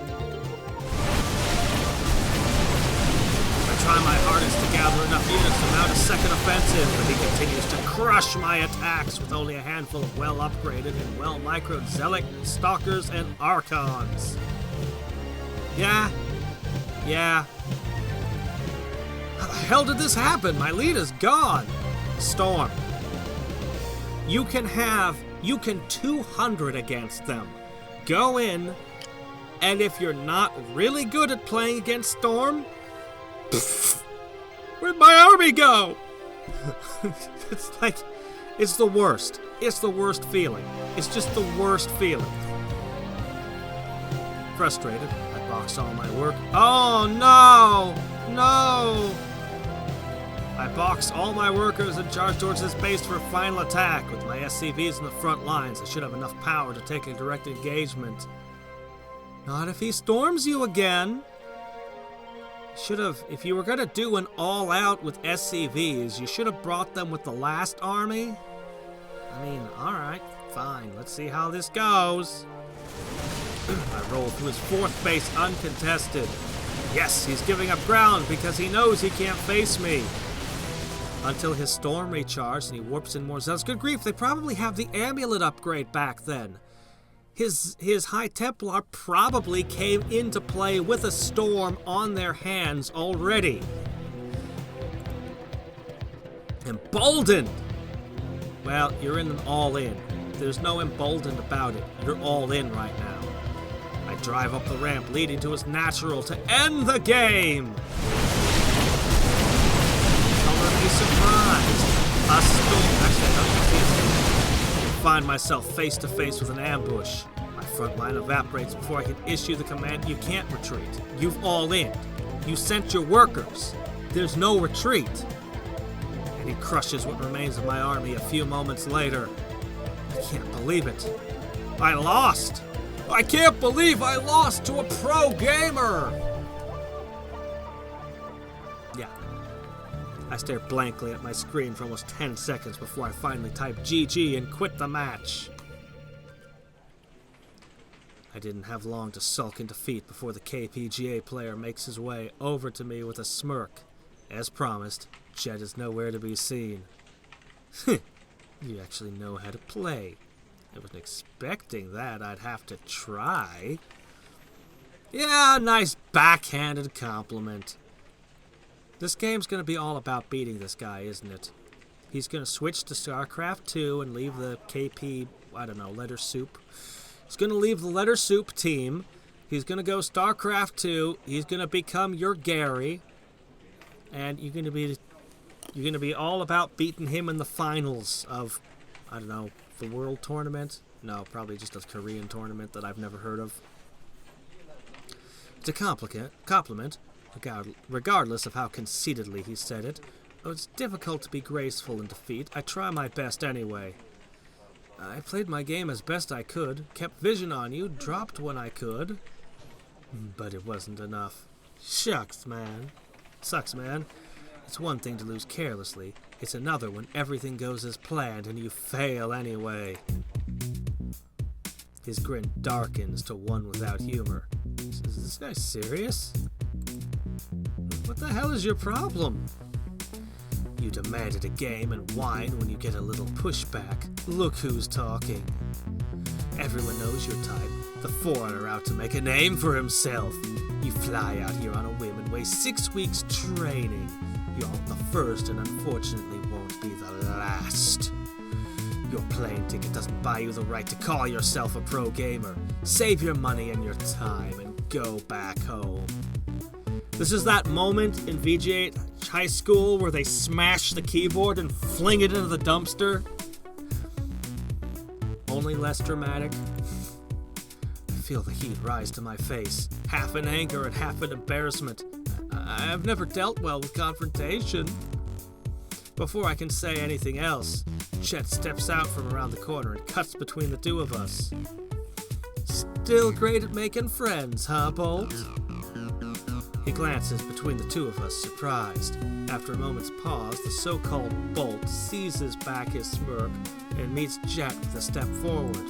I try my hardest to gather enough units to mount a second offensive, but he continues to crush my attacks with only a handful of well-upgraded and well-microed Zealot, Stalkers, and Archons. Yeah. How the hell did this happen? My lead is gone. Storm. You can 200 against them. Go in, and if you're not really good at playing against Storm, where'd my army go? It's like, it's the worst. It's the worst feeling. It's just the worst feeling. Frustrated, I box all my work. Oh no! No! I box all my workers and charge towards his base for a final attack. With my SCVs in the front lines, I should have enough power to take a direct engagement. Not if he storms you again. Should have, if you were going to do an all-out with SCVs, you should have brought them with the last army. I mean, alright, fine, let's see how this goes. I roll through his fourth base uncontested. Yes, he's giving up ground because he knows he can't face me. Until his storm recharged and he warps in more zealots. Good grief, they probably have the amulet upgrade back then. His High Templar probably came into play with a storm on their hands already. Emboldened! Well, you're in an all-in. There's no emboldened about it. You're all in right now. I drive up the ramp leading to his natural to end the game! Don't be surprised. A storm. Actually, I don't see it. Find myself face to face with an ambush. My front line evaporates before I can issue the command. You can't retreat. You've all in. You sent your workers. There's no retreat. And he crushes what remains of my army a few moments later. I can't believe it. I lost. I can't believe I lost to a pro gamer. Yeah. I stare blankly at my screen for almost 10 seconds before I finally type GG and quit the match. I didn't have long to sulk in defeat before the KPGA player makes his way over to me with a smirk. As promised, Jed is nowhere to be seen. You actually know how to play. I wasn't expecting that. I'd have to try. Yeah, nice backhanded compliment. This game's going to be all about beating this guy, isn't it? He's going to switch to Starcraft 2 and leave the KP, I don't know, Letter Soup. He's going to leave the Letter Soup team. He's going to go Starcraft 2. He's going to become your Gary. And you're going to be all about beating him in the finals of, I don't know, the World Tournament? No, probably just a Korean tournament that I've never heard of. It's a compliment. Regardless of how conceitedly he said it. Though it's difficult to be graceful in defeat, I try my best anyway. I played my game as best I could, kept vision on you, dropped when I could. But it wasn't enough. Shucks, man. Sucks, man. It's one thing to lose carelessly. It's another when everything goes as planned and you fail anyway. His grin darkens to one without humor. Is this guy serious? What the hell is your problem? You demanded a game and whine when you get a little pushback. Look who's talking. Everyone knows your type, the foreigner out to make a name for himself. You fly out here on a whim and waste 6 weeks training. You're the first and unfortunately won't be the last. Your plane ticket doesn't buy you the right to call yourself a pro gamer. Save your money and your time and go back home. This is that moment in VGA High School where they smash the keyboard and fling it into the dumpster. Only less dramatic. I feel the heat rise to my face, half in anger and half in embarrassment. I've never dealt well with confrontation. Before I can say anything else, Chet steps out from around the corner and cuts between the two of us. Still great at making friends, huh, Bolt? He glances between the two of us, surprised. After a moment's pause, the so-called Bolt seizes back his smirk and meets Jet with a step forward.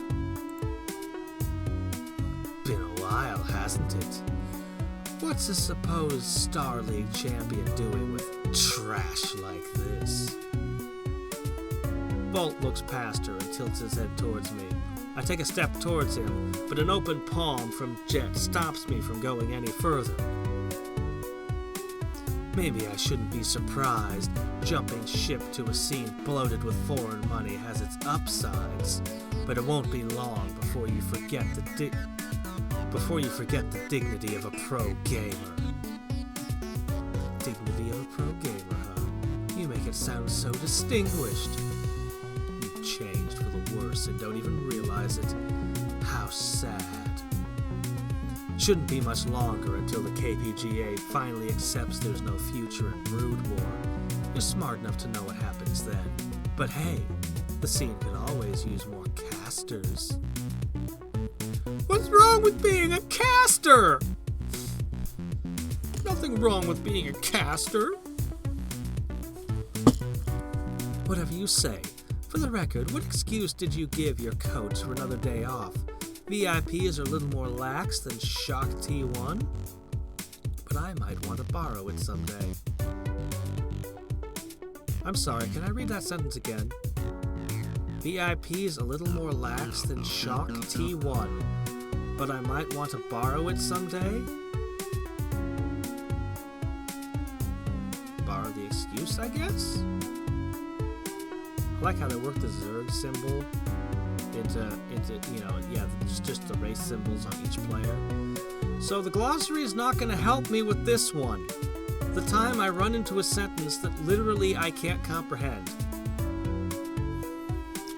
Been a while, hasn't it? What's a supposed Star League champion doing with trash like this? Bolt looks past her and tilts his head towards me. I take a step towards him, but an open palm from Jet stops me from going any further. Maybe I shouldn't be surprised. Jumping ship to a scene bloated with foreign money has its upsides, but it won't be long before you forget the dignity of a pro gamer. Dignity of a pro gamer, huh? You make it sound so distinguished. You've changed for the worse and don't even realize it. How sad. Shouldn't be much longer until the KPGA finally accepts there's no future in Brood War. You're smart enough to know what happens then. But hey, the scene could always use more casters. What's wrong with being a caster? Nothing wrong with being a caster. Whatever you say. For the record, what excuse did you give your coach for another day off? VIPs are a little more lax than Shock T1, but I might want to borrow it someday. I'm sorry, can I read that sentence again? VIPs a little more lax than Shock T1, but I might want to borrow it someday? Borrow the excuse, I guess? I like how they work the Zerg symbol into just the race symbols on each player. So the glossary is not going to help me with this one. The time I run into a sentence that literally I can't comprehend.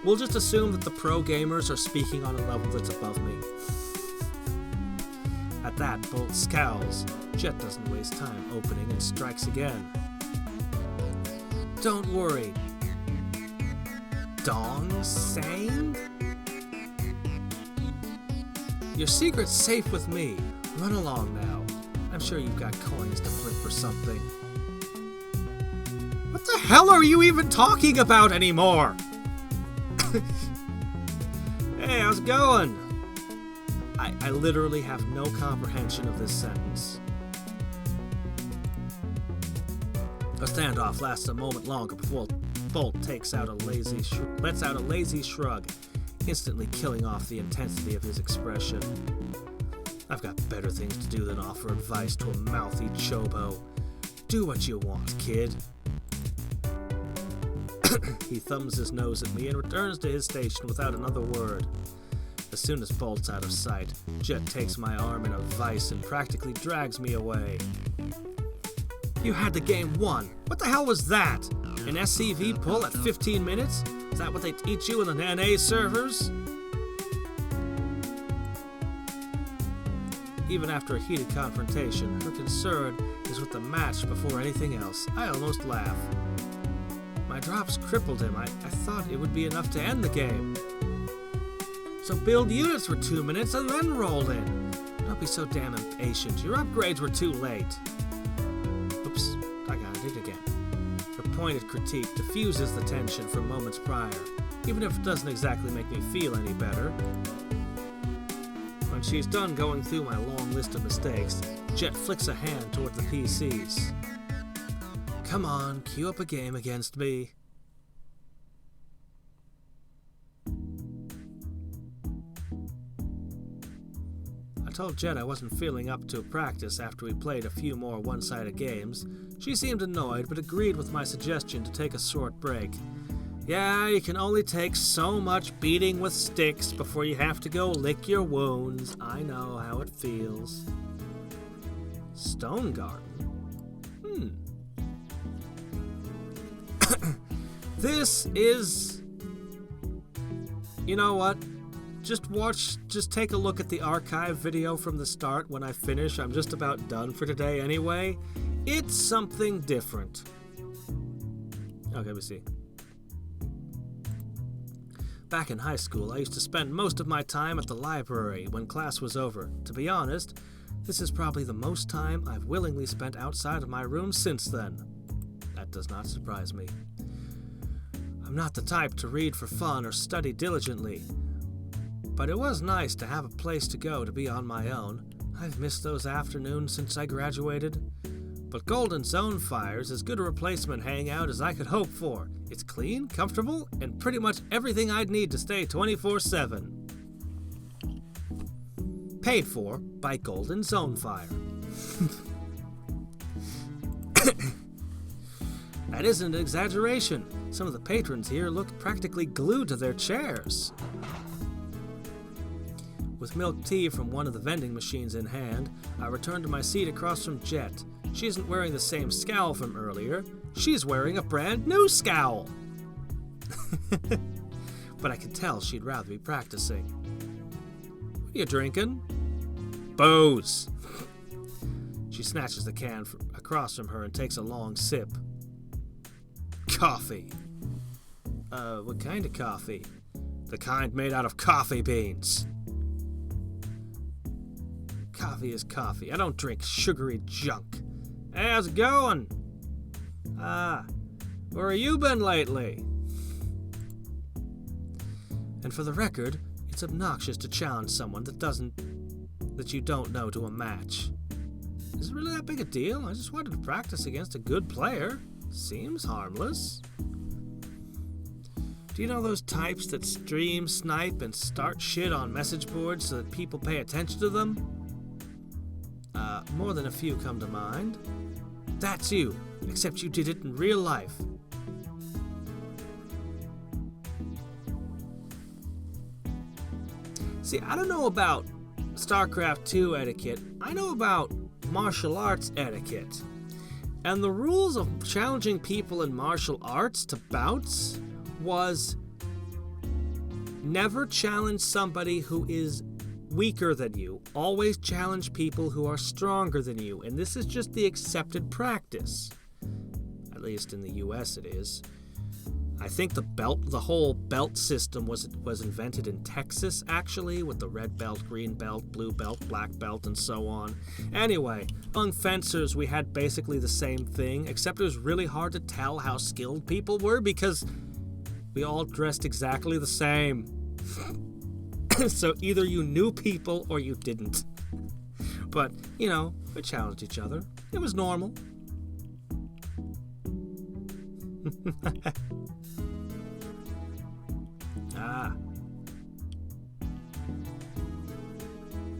We'll just assume that the pro gamers are speaking on a level that's above me. At that, Bolt scowls. Jet doesn't waste time opening and strikes again. Don't worry. Dong Sang? Your secret's safe with me. Run along now. I'm sure you've got coins to flip for something. What the hell are you even talking about anymore? Hey, how's it going? I literally have no comprehension of this sentence. A standoff lasts a moment longer before Bolt lets out a lazy shrug, instantly killing off the intensity of his expression. I've got better things to do than offer advice to a mouthy chobo. Do what you want, kid. He thumbs his nose at me and returns to his station without another word. As soon as Bolt's out of sight, Jet takes my arm in a vice and practically drags me away. You had the game won. What the hell was that? An SCV pull at 15 minutes? Is that what they teach you in the NA servers? Even after a heated confrontation, her concern is with the match before anything else. I almost laugh. My drops crippled him. I thought it would be enough to end the game. So build units for 2 minutes and then roll in. Don't be so damn impatient. Your upgrades were too late. Oops, I got it again. Her pointed critique diffuses the tension from moments prior, even if it doesn't exactly make me feel any better. When she's done going through my long list of mistakes, Jet flicks a hand toward the PCs. Come on, cue up a game against me. I told Jet I wasn't feeling up to practice after we played a few more one-sided games. She seemed annoyed, but agreed with my suggestion to take a short break. Yeah, you can only take so much beating with sticks before you have to go lick your wounds. I know how it feels. Stone Garden? This is... You know what? Just take a look at the archive video from the start when I finish. I'm just about done for today anyway. It's something different. Okay, let me see. Back in high school, I used to spend most of my time at the library when class was over. To be honest, this is probably the most time I've willingly spent outside of my room since then. That does not surprise me. I'm not the type to read for fun or study diligently, but it was nice to have a place to go to be on my own. I've missed those afternoons since I graduated. But Golden Zone Fire's as good a replacement hangout as I could hope for. It's clean, comfortable, and pretty much everything I'd need to stay 24/7. Paid for by Golden Zone Fire. That isn't an exaggeration. Some of the patrons here look practically glued to their chairs. With milk tea from one of the vending machines in hand, I return to my seat across from Jet. She isn't wearing the same scowl from earlier. She's wearing a brand new scowl. But I can tell she'd rather be practicing. What are you drinking? Booze. She snatches the can across from her and takes a long sip. Coffee. What kind of coffee? The kind made out of coffee beans. Coffee is coffee. I don't drink sugary junk. Hey, how's it going? Where have you been lately? And for the record, it's obnoxious to challenge someone that you don't know to a match. Is it really that big a deal? I just wanted to practice against a good player. Seems harmless. Do you know those types that stream, snipe, and start shit on message boards so that people pay attention to them? More than a few come to mind. That's you, except you did it in real life. See, I don't know about Starcraft 2 etiquette. I know about martial arts etiquette. And the rules of challenging people in martial arts to bouts was never challenge somebody who is weaker than you. Always challenge people who are stronger than you. And this is just the accepted practice. At least in the US it is. I think the whole belt system was invented in Texas, actually, with the red belt, green belt, blue belt, black belt, and so on. Anyway, among fencers, we had basically the same thing, except it was really hard to tell how skilled people were because we all dressed exactly the same. So either you knew people or you didn't. But, we challenged each other. It was normal.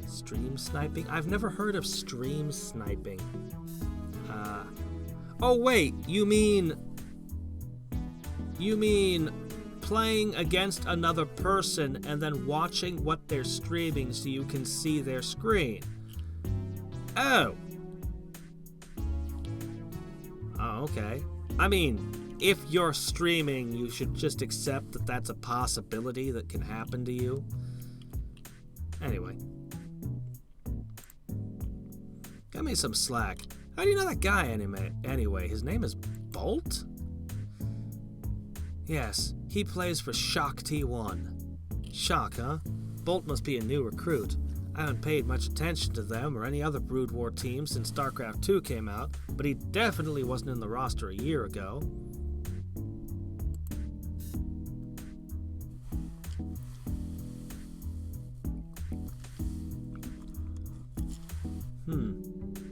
Stream sniping? I've never heard of stream sniping. Oh wait, you mean playing against another person and then watching what they're streaming so you can see their screen. Oh, okay. I mean, if you're streaming, you should just accept that that's a possibility that can happen to you. Anyway. Got me some slack. How do you know that guy anyway? His name is Bolt? Yes, he plays for Shock T1. Shock, huh? Bolt must be a new recruit. I haven't paid much attention to them or any other Brood War team since Starcraft 2 came out, but he definitely wasn't in the roster a year ago.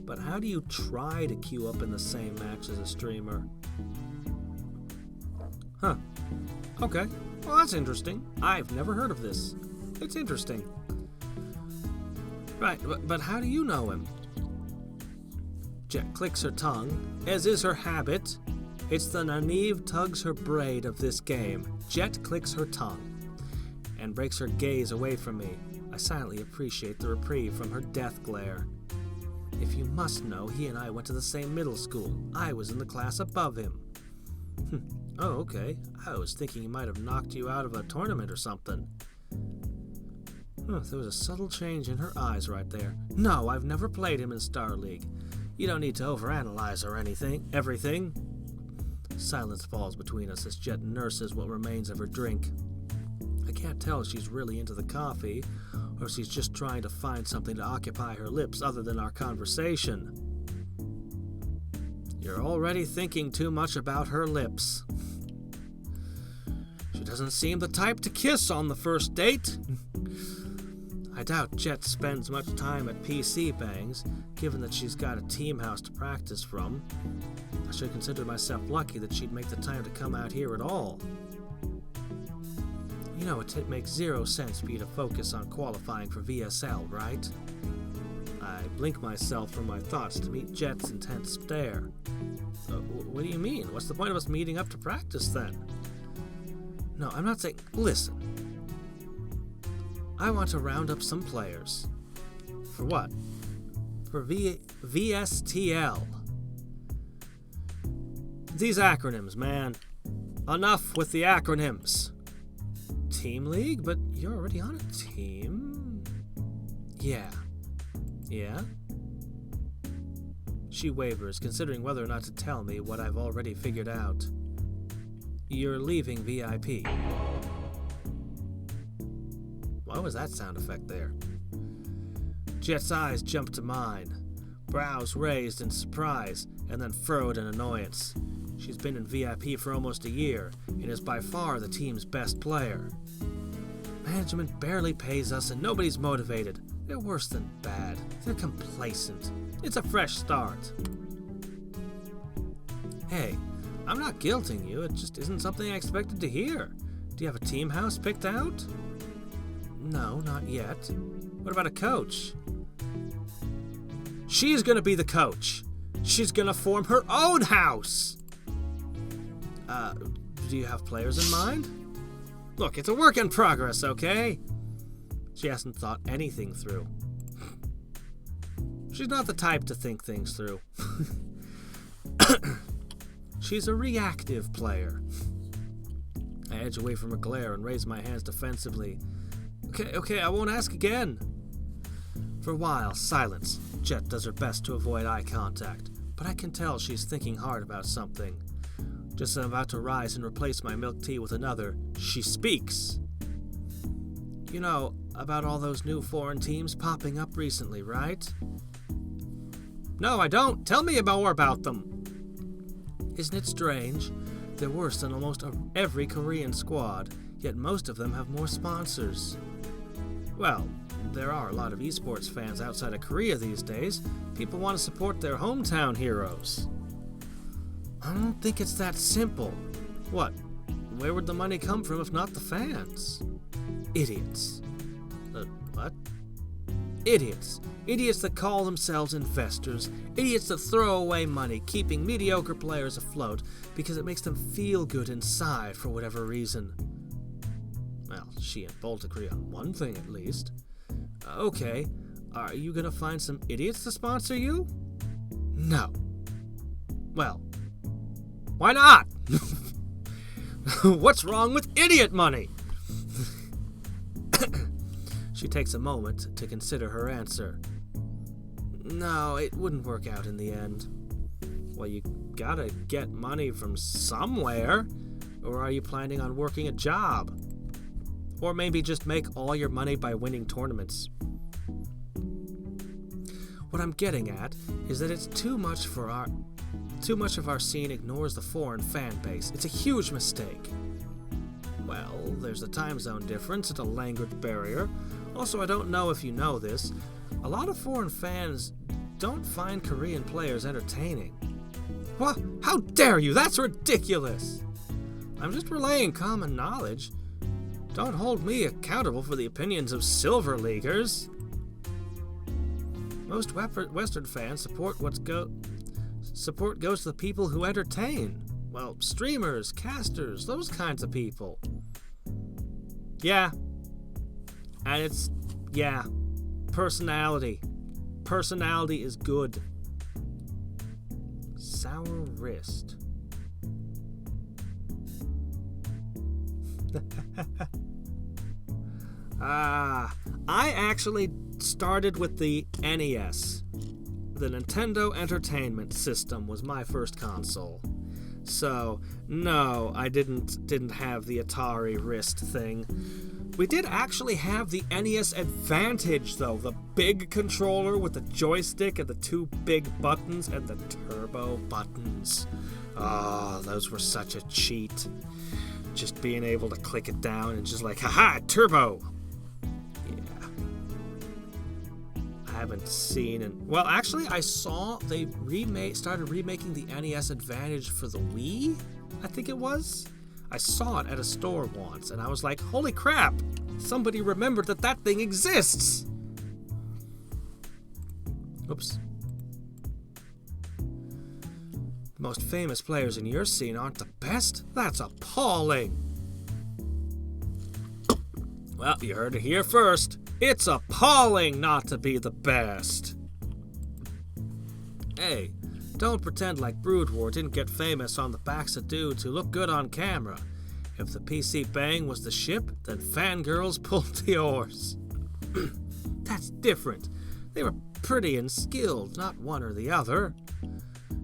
But how do you try to queue up in the same match as a streamer? Huh. Okay. Well, that's interesting. I've never heard of this. It's interesting. Right, but how do you know him? Jet clicks her tongue, as is her habit. It's the Nynaeve tugs her braid of this game. Jet clicks her tongue and breaks her gaze away from me. I silently appreciate the reprieve from her death glare. If you must know, he and I went to the same middle school. I was in the class above him. Oh, okay. I was thinking he might have knocked you out of a tournament or something. There was a subtle change in her eyes right there. No, I've never played him in Star League. You don't need to overanalyze or everything. Silence falls between us as Jet nurses what remains of her drink. I can't tell if she's really into the coffee, or if she's just trying to find something to occupy her lips other than our conversation. You're already thinking too much about her lips. She doesn't seem the type to kiss on the first date. I doubt Jet spends much time at PC Bangs, given that she's got a team house to practice from. I should consider myself lucky that she'd make the time to come out here at all. You know, it makes zero sense for you to focus on qualifying for VSL, right? I blink myself from my thoughts to meet Jet's intense stare. What do you mean? What's the point of us meeting up to practice then? No, I'm not saying... Listen. I want to round up some players. For what? For VSTL. These acronyms, man. Enough with the acronyms. Team League? But you're already on a team? Yeah. Yeah? She wavers, considering whether or not to tell me what I've already figured out. You're leaving VIP. What was that sound effect there? Jet's eyes jump to mine, brows raised in surprise and then furrowed in annoyance. She's been in VIP for almost a year and is by far the team's best player. Management barely pays us and nobody's motivated. They're worse than bad. They're complacent. It's a fresh start. Hey, I'm not guilting you. It just isn't something I expected to hear. Do you have a team house picked out? No, not yet. What about a coach? She's gonna be the coach. She's gonna form her own house. Do you have players in mind? Look, it's a work in progress, okay? She hasn't thought anything through. She's not the type to think things through. She's a reactive player. I edge away from her glare and raise my hands defensively. Okay, I won't ask again. For a while, silence. Jet does her best to avoid eye contact, but I can tell she's thinking hard about something. Just as I'm about to rise and replace my milk tea with another, she speaks. You know about all those new foreign teams popping up recently, right? No, I don't. Tell me more about them. Isn't it strange? They're worse than almost every Korean squad, yet most of them have more sponsors. Well, there are a lot of eSports fans outside of Korea these days. People want to support their hometown heroes. I don't think it's that simple. What? Where would the money come from if not the fans? Idiots. What? Idiots. Idiots that call themselves investors. Idiots that throw away money, keeping mediocre players afloat because it makes them feel good inside for whatever reason. Well, she and Bolt agree on one thing at least. Okay, are you gonna find some idiots to sponsor you? No. Well, why not? What's wrong with idiot money? She takes a moment to consider her answer. No, it wouldn't work out in the end. Well, you gotta get money from somewhere. Or are you planning on working a job? Or maybe just make all your money by winning tournaments. What I'm getting at is that it's too much of our scene ignores the foreign fan base. It's a huge mistake. Well, there's a time zone difference and a language barrier. Also, I don't know if you know this, a lot of foreign fans don't find Korean players entertaining. What? How dare you? That's ridiculous! I'm just relaying common knowledge. Don't hold me accountable for the opinions of Silver Leaguers. Most Western fans support goes to the people who entertain. Well, streamers, casters, those kinds of people. Yeah. And it's, yeah, personality. Personality is good. Sour wrist. I actually started with the NES. The Nintendo Entertainment System was my first console. So, no, I didn't have the Atari wrist thing. We did actually have the NES Advantage, though. The big controller with the joystick and the two big buttons and the turbo buttons. Oh, those were such a cheat. Just being able to click it down and just like, haha, turbo! Yeah. I haven't seen it. Well, actually, I saw they started remaking the NES Advantage for the Wii, I think it was. I saw it at a store once, and I was like, holy crap! Somebody remembered that thing exists! Oops. The most famous players in your scene aren't the best? That's appalling! Well, you heard it here first. It's appalling not to be the best! Hey, don't pretend like Brood War didn't get famous on the backs of dudes who look good on camera. If the PC Bang was the ship, then fangirls pulled the oars. That's different. They were pretty and skilled, not one or the other.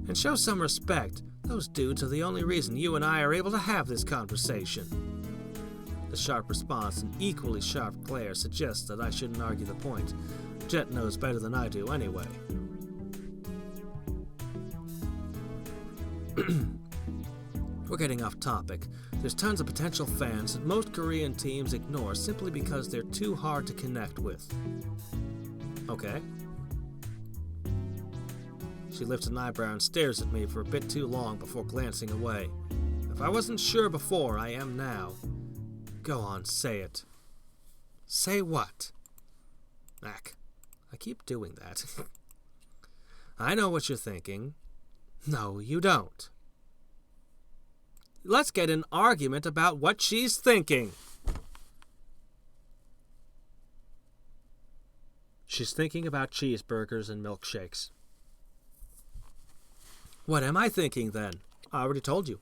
And show some respect. Those dudes are the only reason you and I are able to have this conversation. The sharp response and equally sharp glare suggests that I shouldn't argue the point. Jet knows better than I do anyway. We're getting off topic. There's tons of potential fans that most Korean teams ignore simply because they're too hard to connect with. Okay. She lifts an eyebrow and stares at me for a bit too long before glancing away. If I wasn't sure before, I am now. Go on, say it. Say what? Mac, I keep doing that. I know what you're thinking. No, you don't. Let's get an argument about what she's thinking. She's thinking about cheeseburgers and milkshakes. What am I thinking, then? I already told you.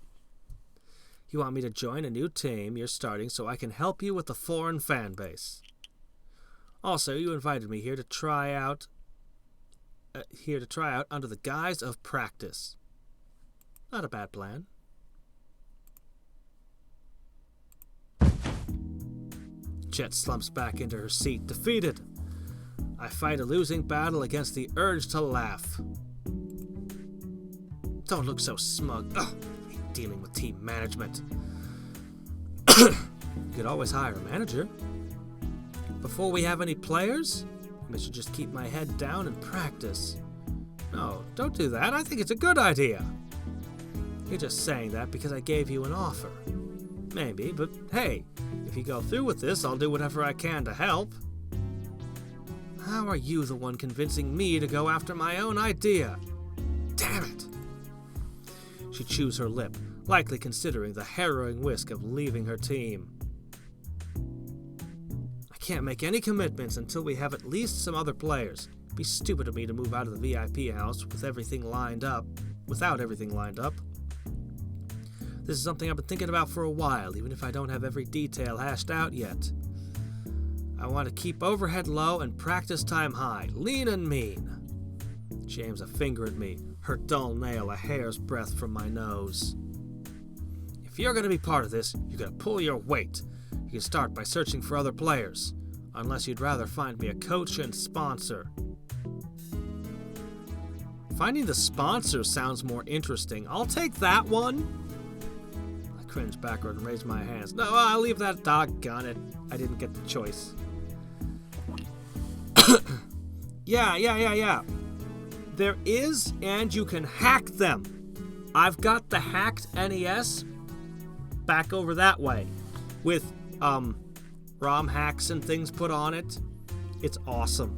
You want me to join a new team you're starting so I can help you with the foreign fan base. Also, you invited me here to try out under the guise of practice. Not a bad plan. Jet slumps back into her seat, defeated. I fight a losing battle against the urge to laugh. Don't look so smug. Ugh, dealing with team management. You could always hire a manager. Before we have any players, I should just keep my head down and practice. No, don't do that. I think it's a good idea. You're just saying that because I gave you an offer. Maybe, but hey, if you go through with this, I'll do whatever I can to help. How are you the one convincing me to go after my own idea? Damn it! She chews her lip, likely considering the harrowing risk of leaving her team. I can't make any commitments until we have at least some other players. It'd be stupid of me to move out of the VIP house without everything lined up. This is something I've been thinking about for a while, even if I don't have every detail hashed out yet. I want to keep overhead low and practice time high, lean and mean. She aims a finger at me, her dull nail a hair's breadth from my nose. If you're going to be part of this, you're going to pull your weight. You can start by searching for other players, unless you'd rather find me a coach and sponsor. Finding the sponsor sounds more interesting. I'll take that one. I cringe backward and raise my hands. No, I'll leave that, doggone it. I didn't get the choice. Yeah. There is, and you can hack them. I've got the hacked NES back over that way with ROM hacks and things put on it. It's awesome.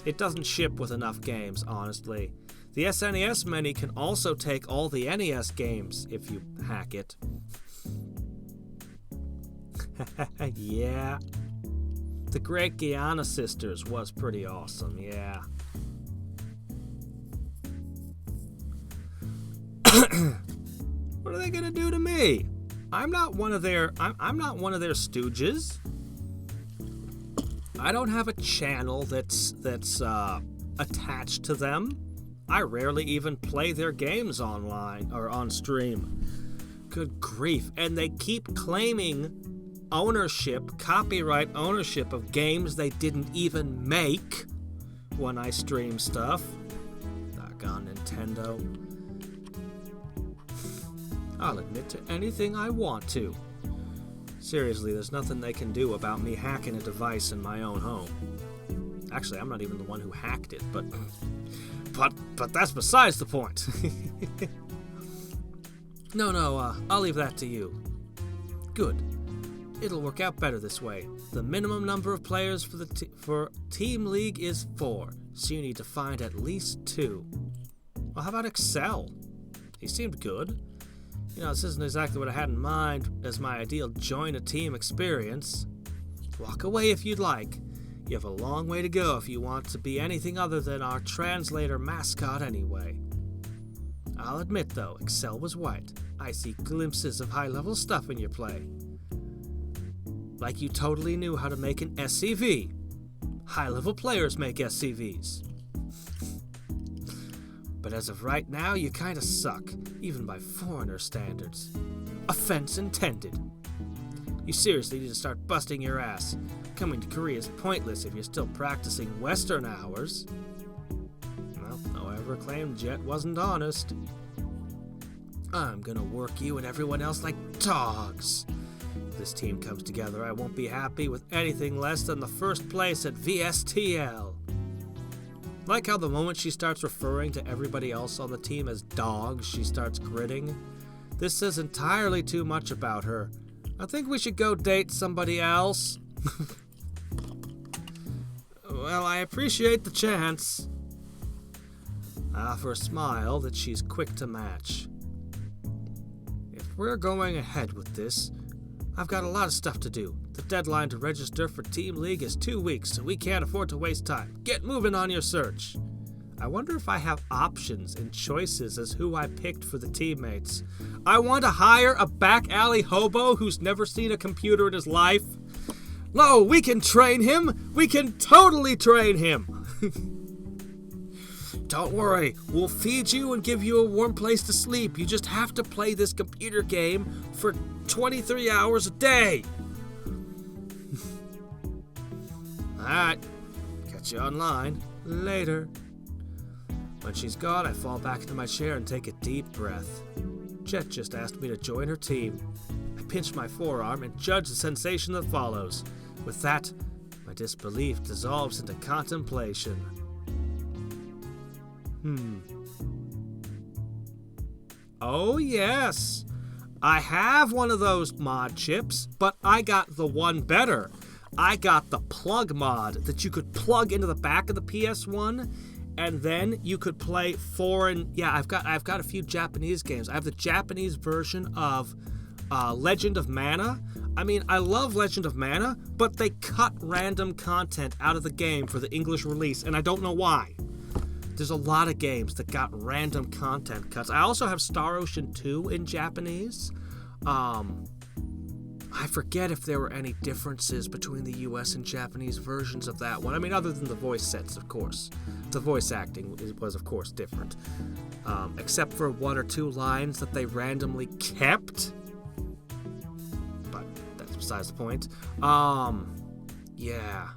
It doesn't ship with enough games, honestly. The SNES Mini can also take all the NES games if you hack it. Yeah. The Great Guiana Sisters was pretty awesome, yeah. What are they gonna do to me? I'm not one of their stooges. I don't have a channel that's attached to them. I rarely even play their games online or on stream. Good grief. And they keep claiming ownership, copyright ownership of games they didn't even make when I stream stuff. Doggone Nintendo. I'll admit to anything I want to. Seriously, there's nothing they can do about me hacking a device in my own home. Actually, I'm not even the one who hacked it, but that's besides the point. No, I'll leave that to you. Good. It'll work out better this way. The minimum number of players for Team League is 4, so you need to find at least 2. Well, how about Excel? He seemed good. You know, this isn't exactly what I had in mind as my ideal join-a-team experience. Walk away if you'd like. You have a long way to go if you want to be anything other than our translator mascot anyway. I'll admit, though, Excel was white. I see glimpses of high-level stuff in your play. Like you totally knew how to make an SCV. High-level players make SCVs. But as of right now, you kinda suck, even by foreigner standards. Offense intended. You seriously need to start busting your ass. Coming to Korea is pointless if you're still practicing Western hours. Well, whoever claimed Jet wasn't honest. I'm gonna work you and everyone else like dogs. If this team comes together, I won't be happy with anything less than the first place at VSTL. Like how the moment she starts referring to everybody else on the team as dogs, she starts gritting. This says entirely too much about her. I think we should go date somebody else. Well, I appreciate the chance. I offer a smile that she's quick to match. If we're going ahead with this, I've got a lot of stuff to do. The deadline to register for Team League is 2 weeks, so we can't afford to waste time. Get moving on your search. I wonder if I have options and choices as who I picked for the teammates. I want to hire a back alley hobo who's never seen a computer in his life. No, we can train him. We can totally train him. Don't worry, we'll feed you and give you a warm place to sleep. You just have to play this computer game for 23 hours a day. Alright, catch you online later. When she's gone, I fall back into my chair and take a deep breath. Jet just asked me to join her team. I pinch my forearm and judge the sensation that follows. With that, my disbelief dissolves into contemplation. Oh yes, I have one of those mod chips, but I got the one better. I got the plug mod that you could plug into the back of the PS1, and then you could play foreign. Yeah, I've got a few Japanese games. I have the Japanese version of Legend of Mana. I mean, I love Legend of Mana, but they cut random content out of the game for the English release, and I don't know why. There's a lot of games that got random content cuts. I also have Star Ocean 2 in Japanese. I forget if there were any differences between the US and Japanese versions of that one. I mean, other than the voice sets, of course. The voice acting was, of course, different. Except for 1 or 2 lines that they randomly kept. But that's besides the point. Yeah.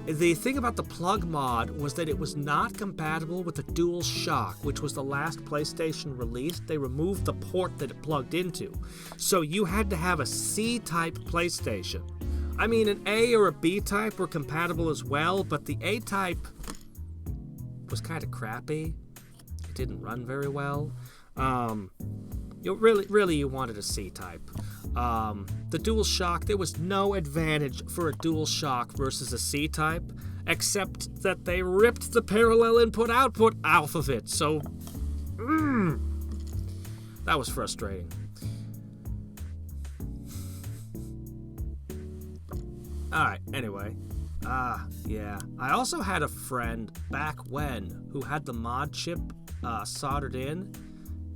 The thing about the plug mod was that it was not compatible with the DualShock, which was the last PlayStation released. They removed the port that it plugged into. So you had to have a C-type PlayStation. I mean, an A or a B-type were compatible as well, but the A-type was kind of crappy. It didn't run very well. You wanted a C-type. The DualShock, there was no advantage for a DualShock versus a C-type, except that they ripped the parallel input-output off of it, so... that was frustrating. Alright, anyway. Yeah. I also had a friend back when who had the mod chip soldered in,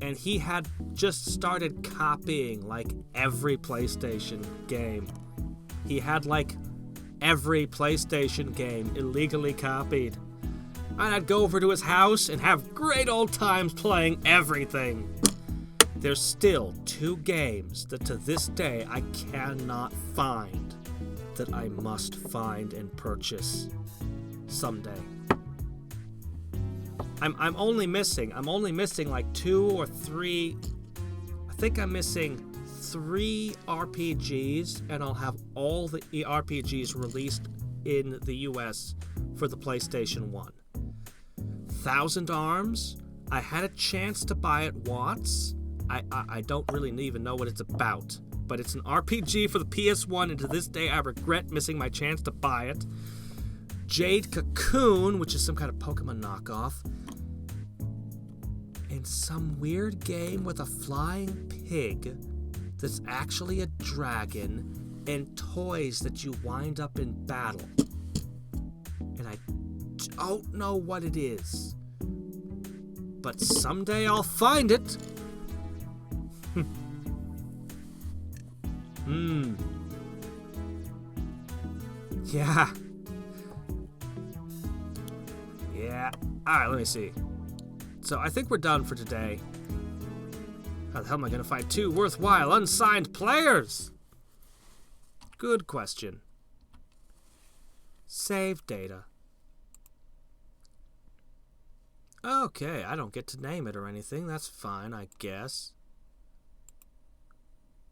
and he had just started copying, like, every PlayStation game. He had, like, every PlayStation game illegally copied. And I'd go over to his house and have great old times playing everything. There's still 2 games that to this day I cannot find that I must find and purchase someday. I'm only missing like 2 or 3. I think I'm missing 3 RPGs, and I'll have all the RPGs released in the US for the PlayStation 1. Thousand Arms, I had a chance to buy it once. I don't really even know what it's about, but it's an RPG for the PS1, and to this day I regret missing my chance to buy it. Jade Cocoon, which is some kind of Pokemon knockoff. And some weird game with a flying pig that's actually a dragon, and toys that you wind up in battle. And I don't know what it is. But someday I'll find it. Yeah. Alright, let me see. So I think we're done for today. How the hell am I going to find 2 worthwhile unsigned players? Good question. Save data. Okay, I don't get to name it or anything. That's fine, I guess.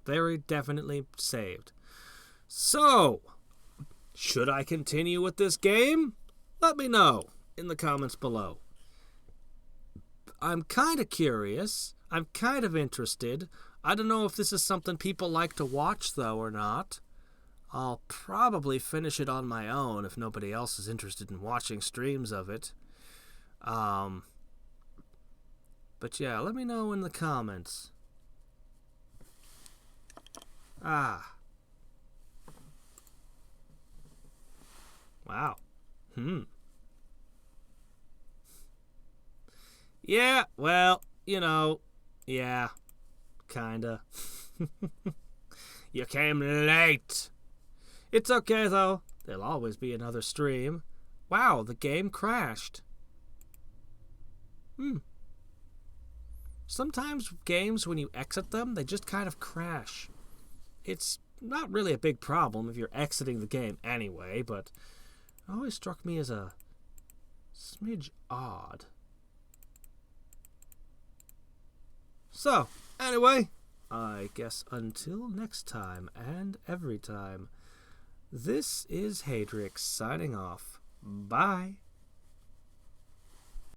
Very definitely saved. So, should I continue with this game? Let me know in the comments below. I'm kind of curious. I'm kind of interested. I don't know if this is something people like to watch, though, or not. I'll probably finish it on my own if nobody else is interested in watching streams of it. But yeah, let me know in the comments. Wow. Yeah, well, yeah, kinda. You came late. It's okay, though. There'll always be another stream. Wow, the game crashed. Sometimes games, when you exit them, they just kind of crash. It's not really a big problem if you're exiting the game anyway, but it always struck me as a smidge odd. So, anyway, I guess until next time and every time, this is Hadriex signing off. Bye.